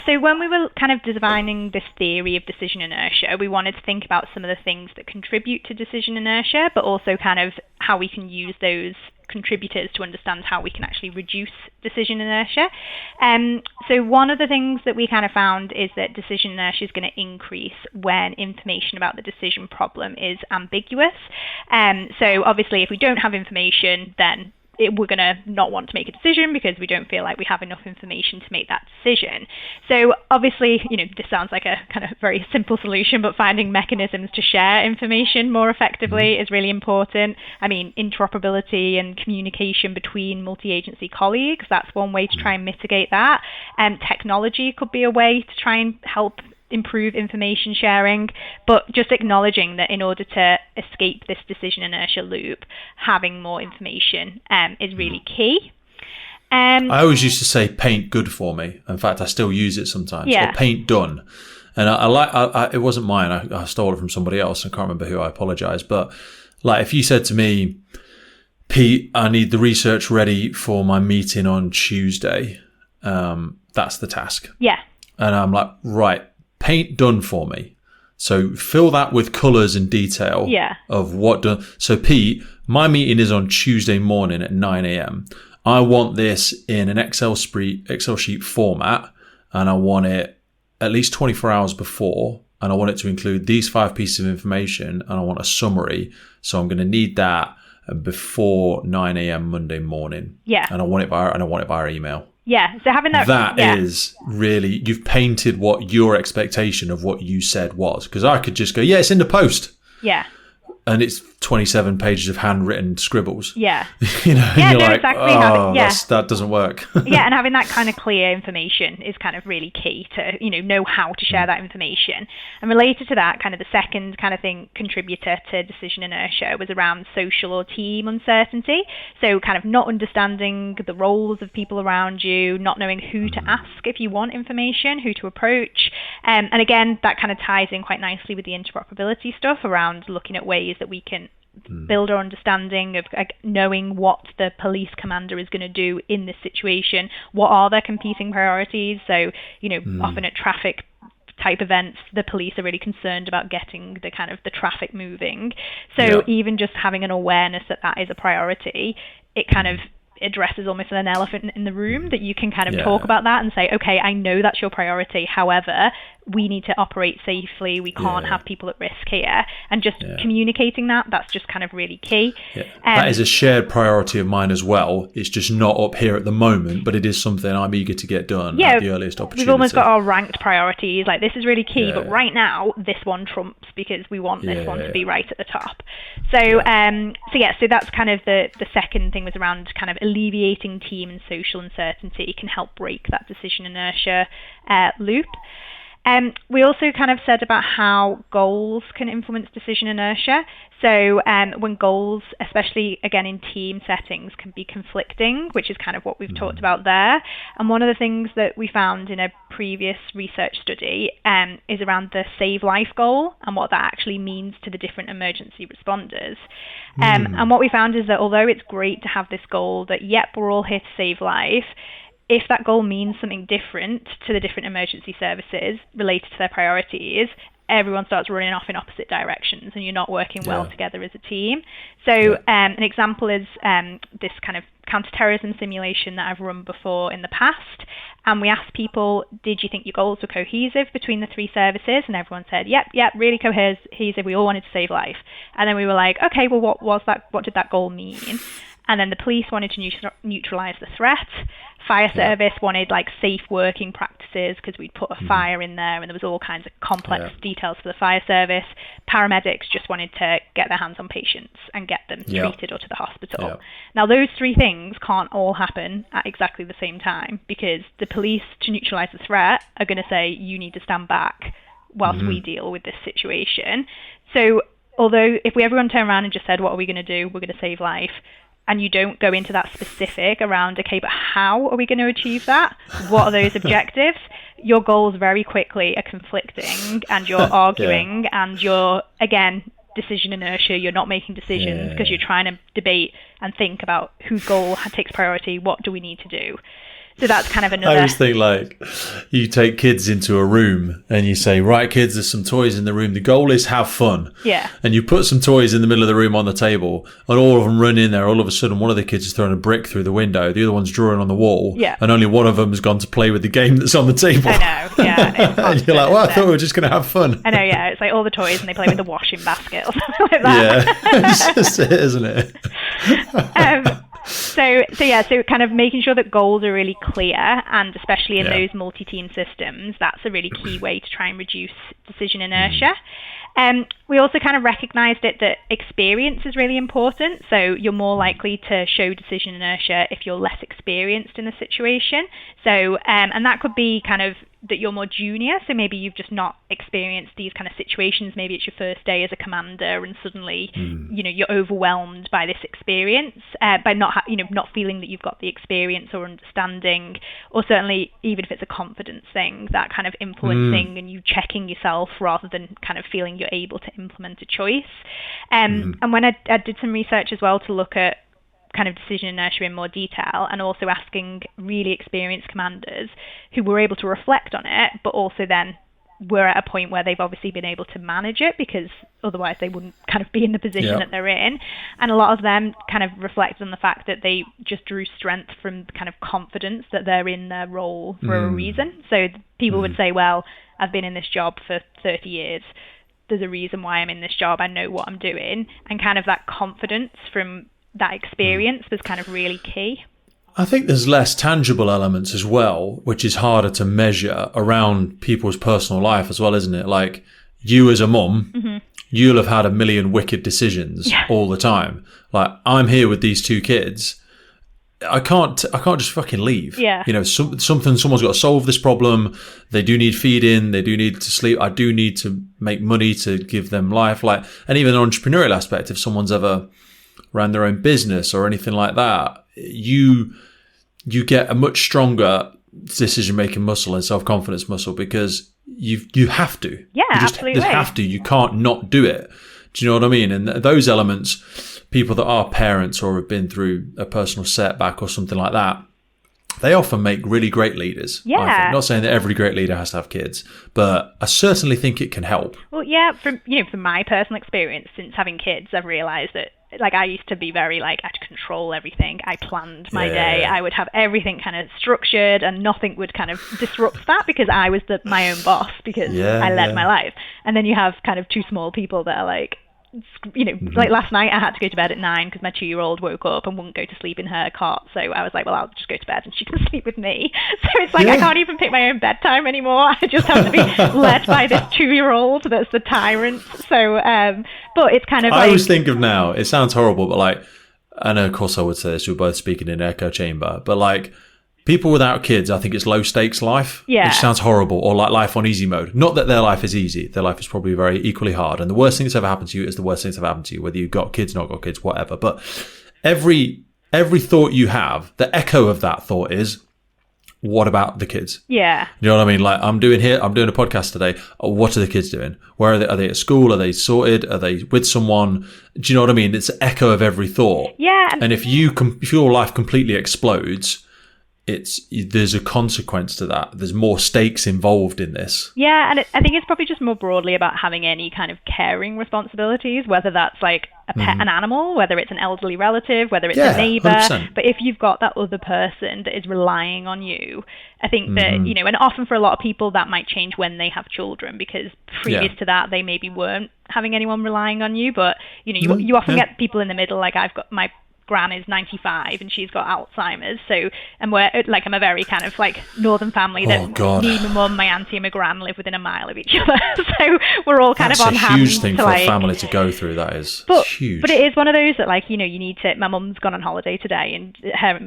So when we were kind of designing this theory of decision inertia, we wanted to think about some of the things that contribute to decision inertia, but also kind of how we can use those contributors to understand how we can actually reduce decision inertia. So one of the things that we kind of found is that decision inertia is going to increase when information about the decision problem is ambiguous. So obviously if we don't have information, then we're going to not want to make a decision because we don't feel like we have enough information to make that decision. So obviously, this sounds like a kind of very simple solution, but finding mechanisms to share information more effectively is really important. I mean, interoperability and communication between multi-agency colleagues, that's one way to try and mitigate that. Technology could be a way to try and help improve information sharing, but just acknowledging that in order to escape this decision inertia loop, having more information is really key. I always used to say paint good for me. In fact, I still use it sometimes. Or paint done. And I it wasn't mine. I stole it from somebody else. I can't remember who. I apologize. But like, if you said to me, Pete, I need the research ready for my meeting on Tuesday, that's the task. Yeah. And I'm like, right, paint done for me. So fill that with colours and detail of what done. So Pete, my meeting is on Tuesday morning at 9 a.m. I want this in an Excel sheet format, and I want it at least 24 hours before, and I want it to include these 5 pieces of information, and I want a summary. So I'm going to need that before 9 a.m. Monday morning. Yeah. And I want it via email. Yeah, so having that is really, you've painted what your expectation of what you said was. Because I could just go, it's in the post. Yeah. And it's 27 pages of handwritten scribbles. Yeah. And you're like, exactly. That doesn't work. Yeah, and having that kind of clear information is kind of really key to, know how to share that information. And related to that, kind of the second kind of thing, contributor to decision inertia, was around social or team uncertainty. So kind of not understanding the roles of people around you, not knowing who to ask if you want information, who to approach. And again, that kind of ties in quite nicely with the interoperability stuff around looking at ways that we can build our understanding of knowing what the police commander is going to do in this situation. What are their competing priorities? So, often at traffic type events, the police are really concerned about getting the kind of the traffic moving. So even just having an awareness that is a priority, it kind of addresses almost an elephant in the room, that you can kind of talk about that and say, okay, I know that's your priority. However, we need to operate safely. We can't have people at risk here. And just communicating that's just kind of really key. Yeah. That is a shared priority of mine as well. It's just not up here at the moment, but it is something I'm eager to get done at the earliest opportunity. We've almost got our ranked priorities. Like, this is really key, but right now, this one trumps because we want this one to be right at the top. So, so that's kind of the second thing, was around kind of alleviating team and social uncertainty can help break that decision inertia loop. We also kind of said about how goals can influence decision inertia. So when goals, especially again in team settings, can be conflicting, which is kind of what we've talked about there. And one of the things that we found in a previous research study is around the save life goal and what that actually means to the different emergency responders. And what we found is that although it's great to have this goal that, we're all here to save life, if that goal means something different to the different emergency services related to their priorities, everyone starts running off in opposite directions and you're not working well together as a team. So an example is this kind of counterterrorism simulation that I've run before in the past. And we asked people, did you think your goals were cohesive between the 3 services? And everyone said, yep, really cohesive. We all wanted to save life. And then we were like, okay, well, what was that? What did that goal mean? And then the police wanted to neutralise the threat. fire service wanted like safe working practices because we'd put a fire in there and there was all kinds of complex details for the fire service. Paramedics just wanted to get their hands on patients and get them treated or to the hospital. Now those three things can't all happen at exactly the same time, because the police, to neutralize the threat, are going to say you need to stand back whilst we deal with this situation. So although if everyone turned around and just said, what are we going to do? We're going to save life. And you don't go into that specific around, okay, but how are we going to achieve that? What are those objectives? Your goals very quickly are conflicting and you're arguing and you're, again, decision inertia. You're not making decisions because you're trying to debate and think about whose goal takes priority. What do we need to do? So that's kind of another... I always think, like, you take kids into a room and you say, right, kids, there's some toys in the room. The goal is have fun. Yeah. And you put some toys in the middle of the room on the table and all of them run in there. All of a sudden, one of the kids is throwing a brick through the window. The other one's drawing on the wall. Yeah. And only one of them has gone to play with the game that's on the table. I know, yeah. And you're like, well, I thought we were just going to have fun. I know, yeah. It's like all the toys and they play with the washing basket or something like that. Yeah. It's just it, isn't it? So kind of making sure that goals are really clear, and especially in those multi-team systems, that's a really key way to try and reduce decision inertia. We also kind of recognized that experience is really important. So you're more likely to show decision inertia if you're less experienced in a situation. So, and that could be kind of that you're more junior. So maybe you've just not experienced these kind of situations. Maybe it's your first day as a commander and suddenly, you're overwhelmed by this experience, by not feeling that you've got the experience or understanding, or certainly even if it's a confidence thing, that kind of influencing and you checking yourself rather than kind of feeling you're able to implement a choice. And when I did some research as well to look at kind of decision inertia in more detail, and also asking really experienced commanders who were able to reflect on it, but also then were at a point where they've obviously been able to manage it, because otherwise they wouldn't kind of be in the position that they're in. And a lot of them kind of reflected on the fact that they just drew strength from kind of confidence that they're in their role for a reason. So people would say, well, I've been in this job for 30 years. There's a reason why I'm in this job. I know what I'm doing. And kind of that confidence from that experience was kind of really key. I think there's less tangible elements as well, which is harder to measure around people's personal life as well, isn't it? Like, you as a mum, you'll have had a million wicked decisions all the time. Like, I'm here with these two kids. I can't just fucking leave. Yeah. Someone's got to solve this problem. They do need feeding. They do need to sleep. I do need to make money to give them life. Like, and even an entrepreneurial aspect, if someone's ever ran their own business or anything like that, you get a much stronger decision-making muscle and self-confidence muscle, because you have to. Yeah, absolutely. You have to. You can't not do it. Do you know what I mean? And those elements, people that are parents or have been through a personal setback or something like that, they often make really great leaders. Yeah. I think. Not saying that every great leader has to have kids, but I certainly think it can help. Well, yeah, from my personal experience since having kids, I've realised that, like, I used to be very, like, I had to control everything. I planned my day. I would have everything kind of structured and nothing would kind of disrupt that, because I was my own boss, because I led my life. And then you have kind of two small people that are like, like last night I had to go to bed at 9 because my 2-year-old woke up and wouldn't go to sleep in her cot. So I was like, well, I'll just go to bed and she can sleep with me. So it's like, I can't even pick my own bedtime anymore. I just have to be led by this 2-year-old that's the tyrant. So, but it's kind of I always think of now, it sounds horrible, but like, and of course I would say this, we're both speaking in an echo chamber, but like, people without kids, I think it's low stakes life, which sounds horrible, or like life on easy mode. Not that their life is easy. Their life is probably very equally hard. And the worst thing that's ever happened to you is the worst thing that's ever happened to you, whether you've got kids, not got kids, whatever. But every thought you have, the echo of that thought is, what about the kids? Yeah. You know what I mean? Like, I'm doing a podcast today. What are the kids doing? Where are they? Are they at school? Are they sorted? Are they with someone? Do you know what I mean? It's an echo of every thought. Yeah. And if your life completely explodes, there's a consequence to that. There's more stakes involved in this. Yeah, and I think it's probably just more broadly about having any kind of caring responsibilities, whether that's like a pet, an animal, whether it's an elderly relative, whether it's a neighbour. 100%. But if you've got that other person that is relying on you, I think that, and often for a lot of people that might change when they have children, because previous to that they maybe weren't having anyone relying on you. But, you often get people in the middle, like I've got my gran is 95 and she's got Alzheimer's. So, and I'm a very kind of like northern family that me, my mum, my auntie and my gran live within a mile of each other. So we're all kind of on hand. That's a huge thing for a family to go through. That is huge. But it is one of those that like, you know, you need to, my mum's gone on holiday today and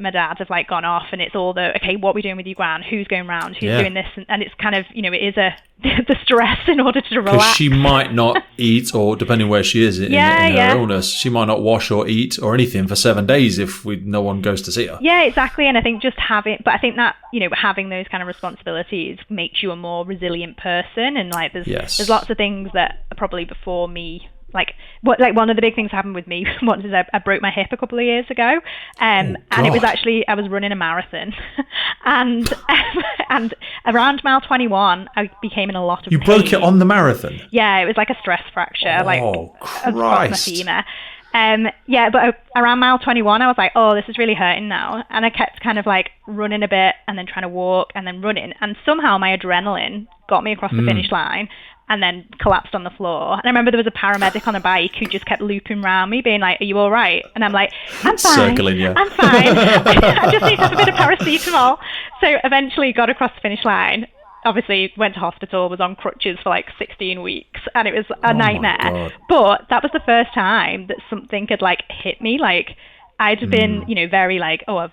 my dad have like gone off, and it's all okay, what are we doing with you, gran? Who's going round? Who's doing this? And it's kind of, you know, it is the stress in order to relax. Because she might not eat, or depending where she is in her illness, she might not wash or eat or anything for 7 days if no one goes to see her. Yeah, exactly. And I think but I think that, you know, having those kind of responsibilities makes you a more resilient person. And like there's lots of things that are probably before me. Like one of the big things happened with me once is I broke my hip a couple of years ago, and it was actually, I was running a marathon, and around mile 21 I became in a lot of pain. You broke it on the marathon? Yeah, it was like a stress fracture, Christ. My femur. But around mile 21 I was like, oh, this is really hurting now, and I kept kind of like running a bit and then trying to walk and then running, and somehow my adrenaline got me across the finish line and then collapsed on the floor. And I remember there was a paramedic on a bike who just kept looping around me being like, are you all right? And I'm like, I'm fine. Circling you. I'm fine. I just need to have a bit of paracetamol. So eventually got across the finish line. Obviously went to hospital, was on crutches for like 16 weeks, and it was a nightmare. But that was the first time that something had like hit me. Like I'd been, you know, very like, oh, I've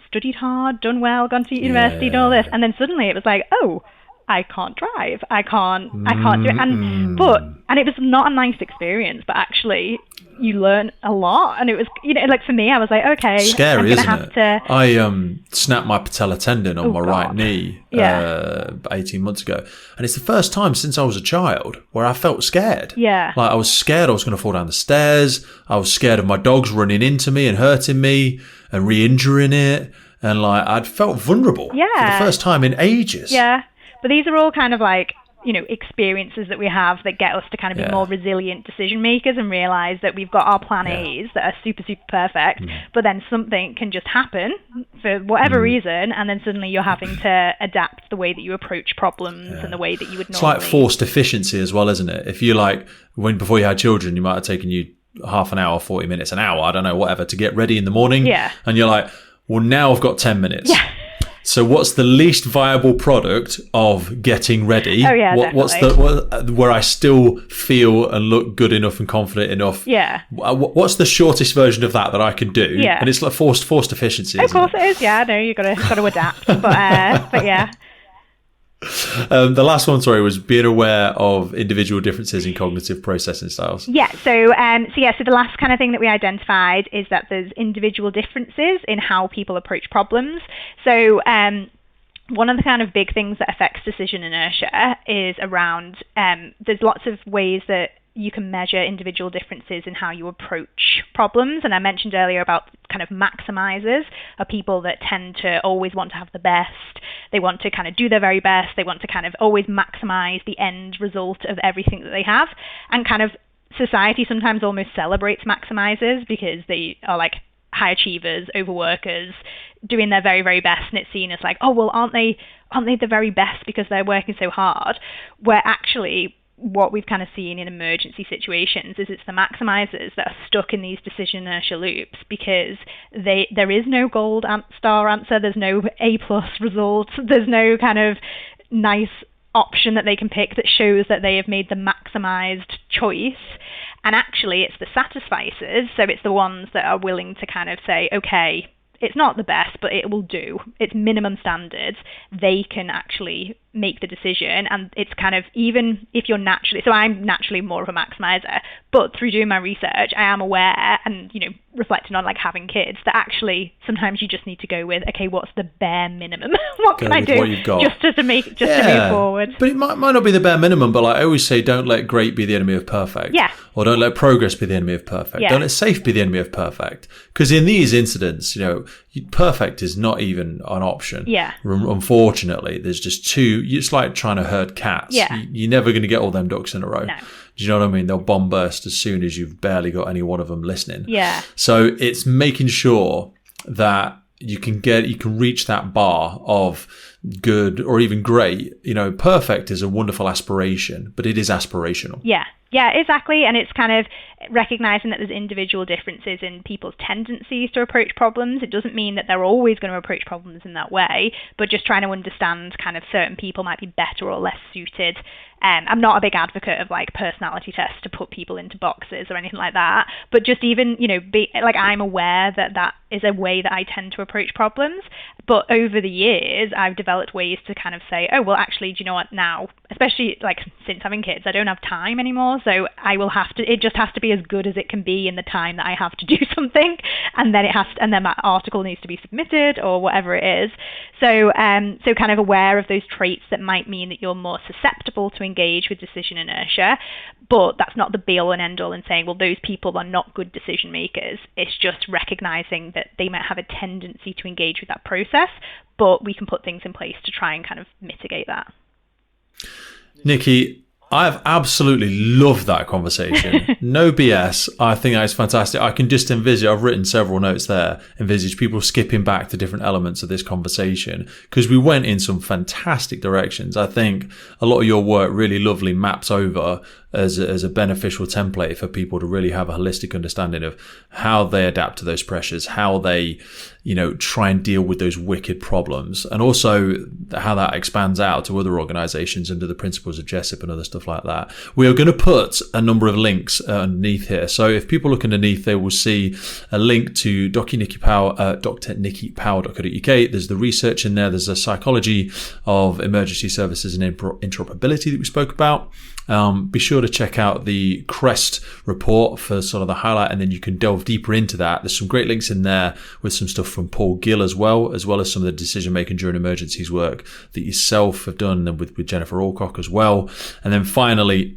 studied hard, done well, gone to university, done all this. And then suddenly it was like, oh, I can't drive. I can't do it. And it was not a nice experience, but actually you learn a lot. And it was, you know, like for me, I was like, okay, scary, isn't it? I snapped my patella tendon on my right knee 18 months ago. And it's the first time since I was a child where I felt scared. Yeah. Like I was scared I was going to fall down the stairs. I was scared of my dogs running into me and hurting me and re-injuring it. And like I'd felt vulnerable for the first time in ages. Yeah. But these are all kind of like, you know, experiences that we have that get us to kind of be more resilient decision makers and realize that we've got our plan A's that are super, super perfect, but then something can just happen for whatever reason, and then suddenly you're having to adapt the way that you approach problems and the way that you would normally. It's like forced efficiency as well, isn't it? If you like, before you had children, you might have taken you half an hour, 40 minutes, an hour, I don't know, whatever, to get ready in the morning. Yeah. And you're like, well, now I've got 10 minutes. Yeah. So what's the least viable product of getting ready? Oh yeah, what's where I still feel and look good enough and confident enough? Yeah. What's the shortest version of that I can do? Yeah. And it's like forced efficiency. Of course it is. Yeah. No, you got to adapt. But yeah. The last one, was being aware of individual differences in cognitive processing styles. Yeah. So the last kind of thing that we identified is that there's individual differences in how people approach problems. So one of the kind of big things that affects decision inertia is around there's lots of ways that you can measure individual differences in how you approach problems. And I mentioned earlier about kind of maximizers are people that tend to always want to have the best. They want to kind of do their very best. They want to kind of always maximize the end result of everything that they have. And kind of society sometimes almost celebrates maximizers because they are like high achievers, overworkers, doing their very, very best. And it's seen as like, oh, well, aren't they the very best because they're working so hard? Where actually what we've kind of seen in emergency situations is it's the maximizers that are stuck in these decision inertia loops because there is no gold star answer, there's no A+ result, there's no kind of nice option that they can pick that shows that they have made the maximized choice. And actually it's the satisficers, so it's the ones that are willing to kind of say, okay, it's not the best, but it will do. It's minimum standards. They can actually make the decision. And it's kind of, even if you're naturally, so I'm naturally more of a maximizer, but through doing my research, I am aware and, you know, reflecting on like having kids that actually sometimes you just need to go with, okay, what's the bare minimum? What can I do just to move forward? But it might not be the bare minimum, but like I always say, don't let great be the enemy of perfect. Yeah. Or don't let progress be the enemy of perfect. Yeah. Don't let safe be the enemy of perfect. Because in these incidents, you know, perfect is not even an option. Yeah. Unfortunately, there's just two. It's like trying to herd cats. Yeah. You're never going to get all them ducks in a row. No. Do you know what I mean? They'll bomb burst as soon as you've barely got any one of them listening. Yeah. So it's making sure that you can reach that bar of good or even great. You know, perfect is a wonderful aspiration, but it is aspirational. Yeah. Yeah, exactly. And it's kind of recognizing that there's individual differences in people's tendencies to approach problems. It doesn't mean that they're always going to approach problems in that way, but just trying to understand kind of certain people might be better or less suited. I'm not a big advocate of like personality tests to put people into boxes or anything like that, but just even, I'm aware that that is a way that I tend to approach problems. But over the years, I've developed ways to kind of say, oh, well, actually, do you know what now, especially like since having kids, I don't have time anymore. So it just has to be as good as it can be in the time that I have to do something. And then and then that article needs to be submitted or whatever it is. So kind of aware of those traits that might mean that you're more susceptible to engage with decision inertia, but that's not the be all and end all in saying, well, those people are not good decision makers. It's just recognizing that they might have a tendency to engage with that process, but we can put things in place to try and kind of mitigate that. Nikki, I've absolutely loved that conversation. No BS. I think that is fantastic. I can just envisage, I've written several notes there, envisage people skipping back to different elements of this conversation because we went in some fantastic directions. I think a lot of your work really lovely maps over as a beneficial template for people to really have a holistic understanding of how they adapt to those pressures, how they, try and deal with those wicked problems, and also how that expands out to other organizations under the principles of Jessup and other stuff like that. We are going to put a number of links underneath here. So if people look underneath, they will see a link to Dr. Nikki Power, drnikkipower.co.uk. There's the research in there. There's a Psychology of Emergency Services and Interoperability that we spoke about. Be sure to check out the CREST report for sort of the highlight, and then you can delve deeper into that. There's some great links in there with some stuff from Paul Gill as well as some of the decision making during emergencies work that yourself have done, and with Jennifer Alcock as well. And then finally,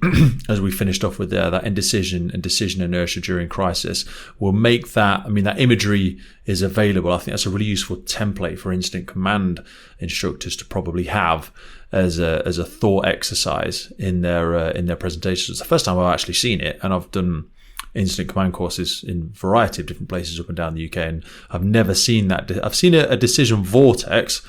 as we finished off with there, that indecision and decision inertia during crisis, will make that, that imagery is available. I think that's a really useful template for incident command instructors to probably have as a thought exercise in their presentations. It's the first time I've actually seen it, and I've done incident command courses in a variety of different places up and down the UK, and I've never seen that. I've seen a decision vortex,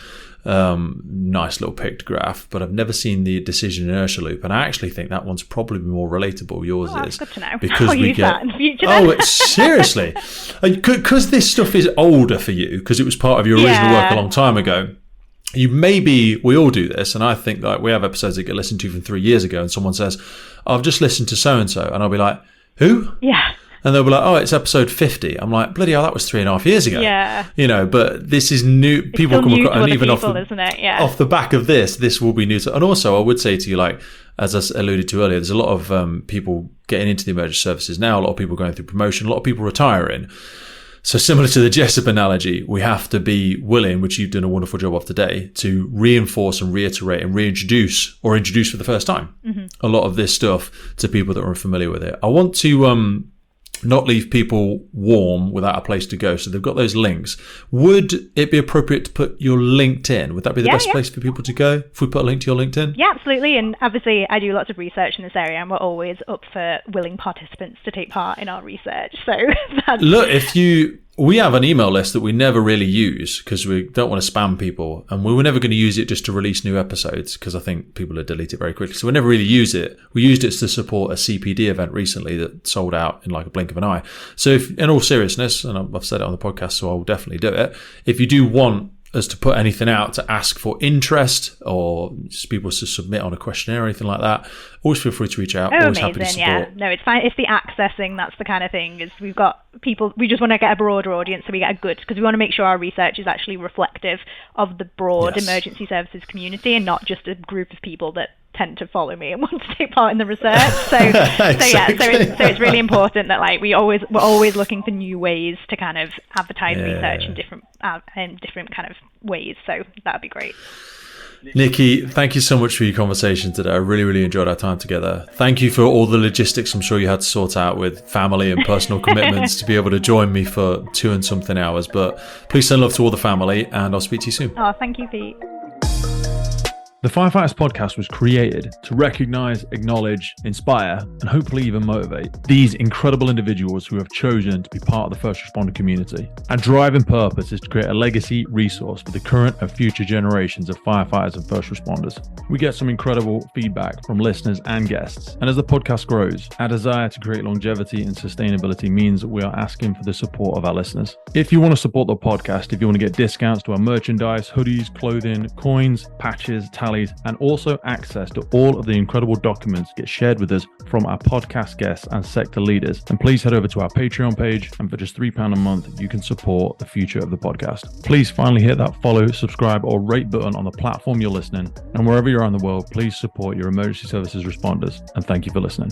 nice little pictograph, but I've never seen the decision inertia loop, and I actually think that one's probably more relatable. Yours is. Good to know. Because I'll use that in the future. Seriously, because this stuff is older for you, because it was part of your original work a long time ago. We all do this, and I think like we have episodes that get listened to from 3 years ago, and someone says, I've just listened to so-and-so, and I'll be like, who? Yeah. And they'll be like, oh, it's episode 50. I'm like, bloody hell, that was 3.5 years ago. Yeah. But this is new. People come across, and even isn't it? Yeah. Off the back of this will be new to. And also, I would say to you, like, as I alluded to earlier, there's a lot of people getting into the emergency services now, a lot of people going through promotion, a lot of people retiring. So similar to the Jessup analogy, we have to be willing, which you've done a wonderful job of today, to reinforce and reiterate and reintroduce or introduce for the first time a lot of this stuff to people that are unfamiliar with it. I want to not leave people warm without a place to go. So they've got those links. Would it be appropriate to put your LinkedIn? Would that be the best place for people to go if we put a link to your LinkedIn? Yeah, absolutely. And obviously I do lots of research in this area, and we're always up for willing participants to take part in our research. So look, we have an email list that we never really use because we don't want to spam people, and we were never going to use it just to release new episodes because I think people would delete it very quickly. So we never really use it. We used it to support a CPD event recently that sold out in like a blink of an eye. So if, in all seriousness, and I've said it on the podcast, so I'll definitely do it. If you do want us to put anything out to ask for interest or just people to submit on a questionnaire or anything like that, always feel free to reach out. Always amazing, happy to support. Yeah. No, it's fine. It's the accessing, that's the kind of thing, is we've got people, we just want to get a broader audience so we get a good, because we want to make sure our research is actually reflective of the broad emergency services community and not just a group of people that tend to follow me and want to take part in the research. So it's really important that like we're always looking for new ways to kind of advertise research in different kind of ways. So that'd be great. Nikki, thank you so much for your conversation today. I really, really enjoyed our time together. Thank you for all the logistics I'm sure you had to sort out with family and personal commitments to be able to join me for 2 and something hours. But please send love to all the family, and I'll speak to you soon. Oh, thank you, Pete. The Firefighters podcast was created to recognize, acknowledge, inspire, and hopefully even motivate these incredible individuals who have chosen to be part of the first responder community. Our driving purpose is to create a legacy resource for the current and future generations of firefighters and first responders. We get some incredible feedback from listeners and guests, and as the podcast grows, our desire to create longevity and sustainability means that we are asking for the support of our listeners. If you want to support the podcast, if you want to get discounts to our merchandise, hoodies, clothing, coins, patches, tallies, and also access to all of the incredible documents get shared with us from our podcast guests and sector leaders, then please head over to our Patreon page, and for just £3 a month, you can support the future of the podcast. Please finally hit that follow, subscribe, or rate button on the platform you're listening, and wherever you are in the world, please support your emergency services responders, and thank you for listening.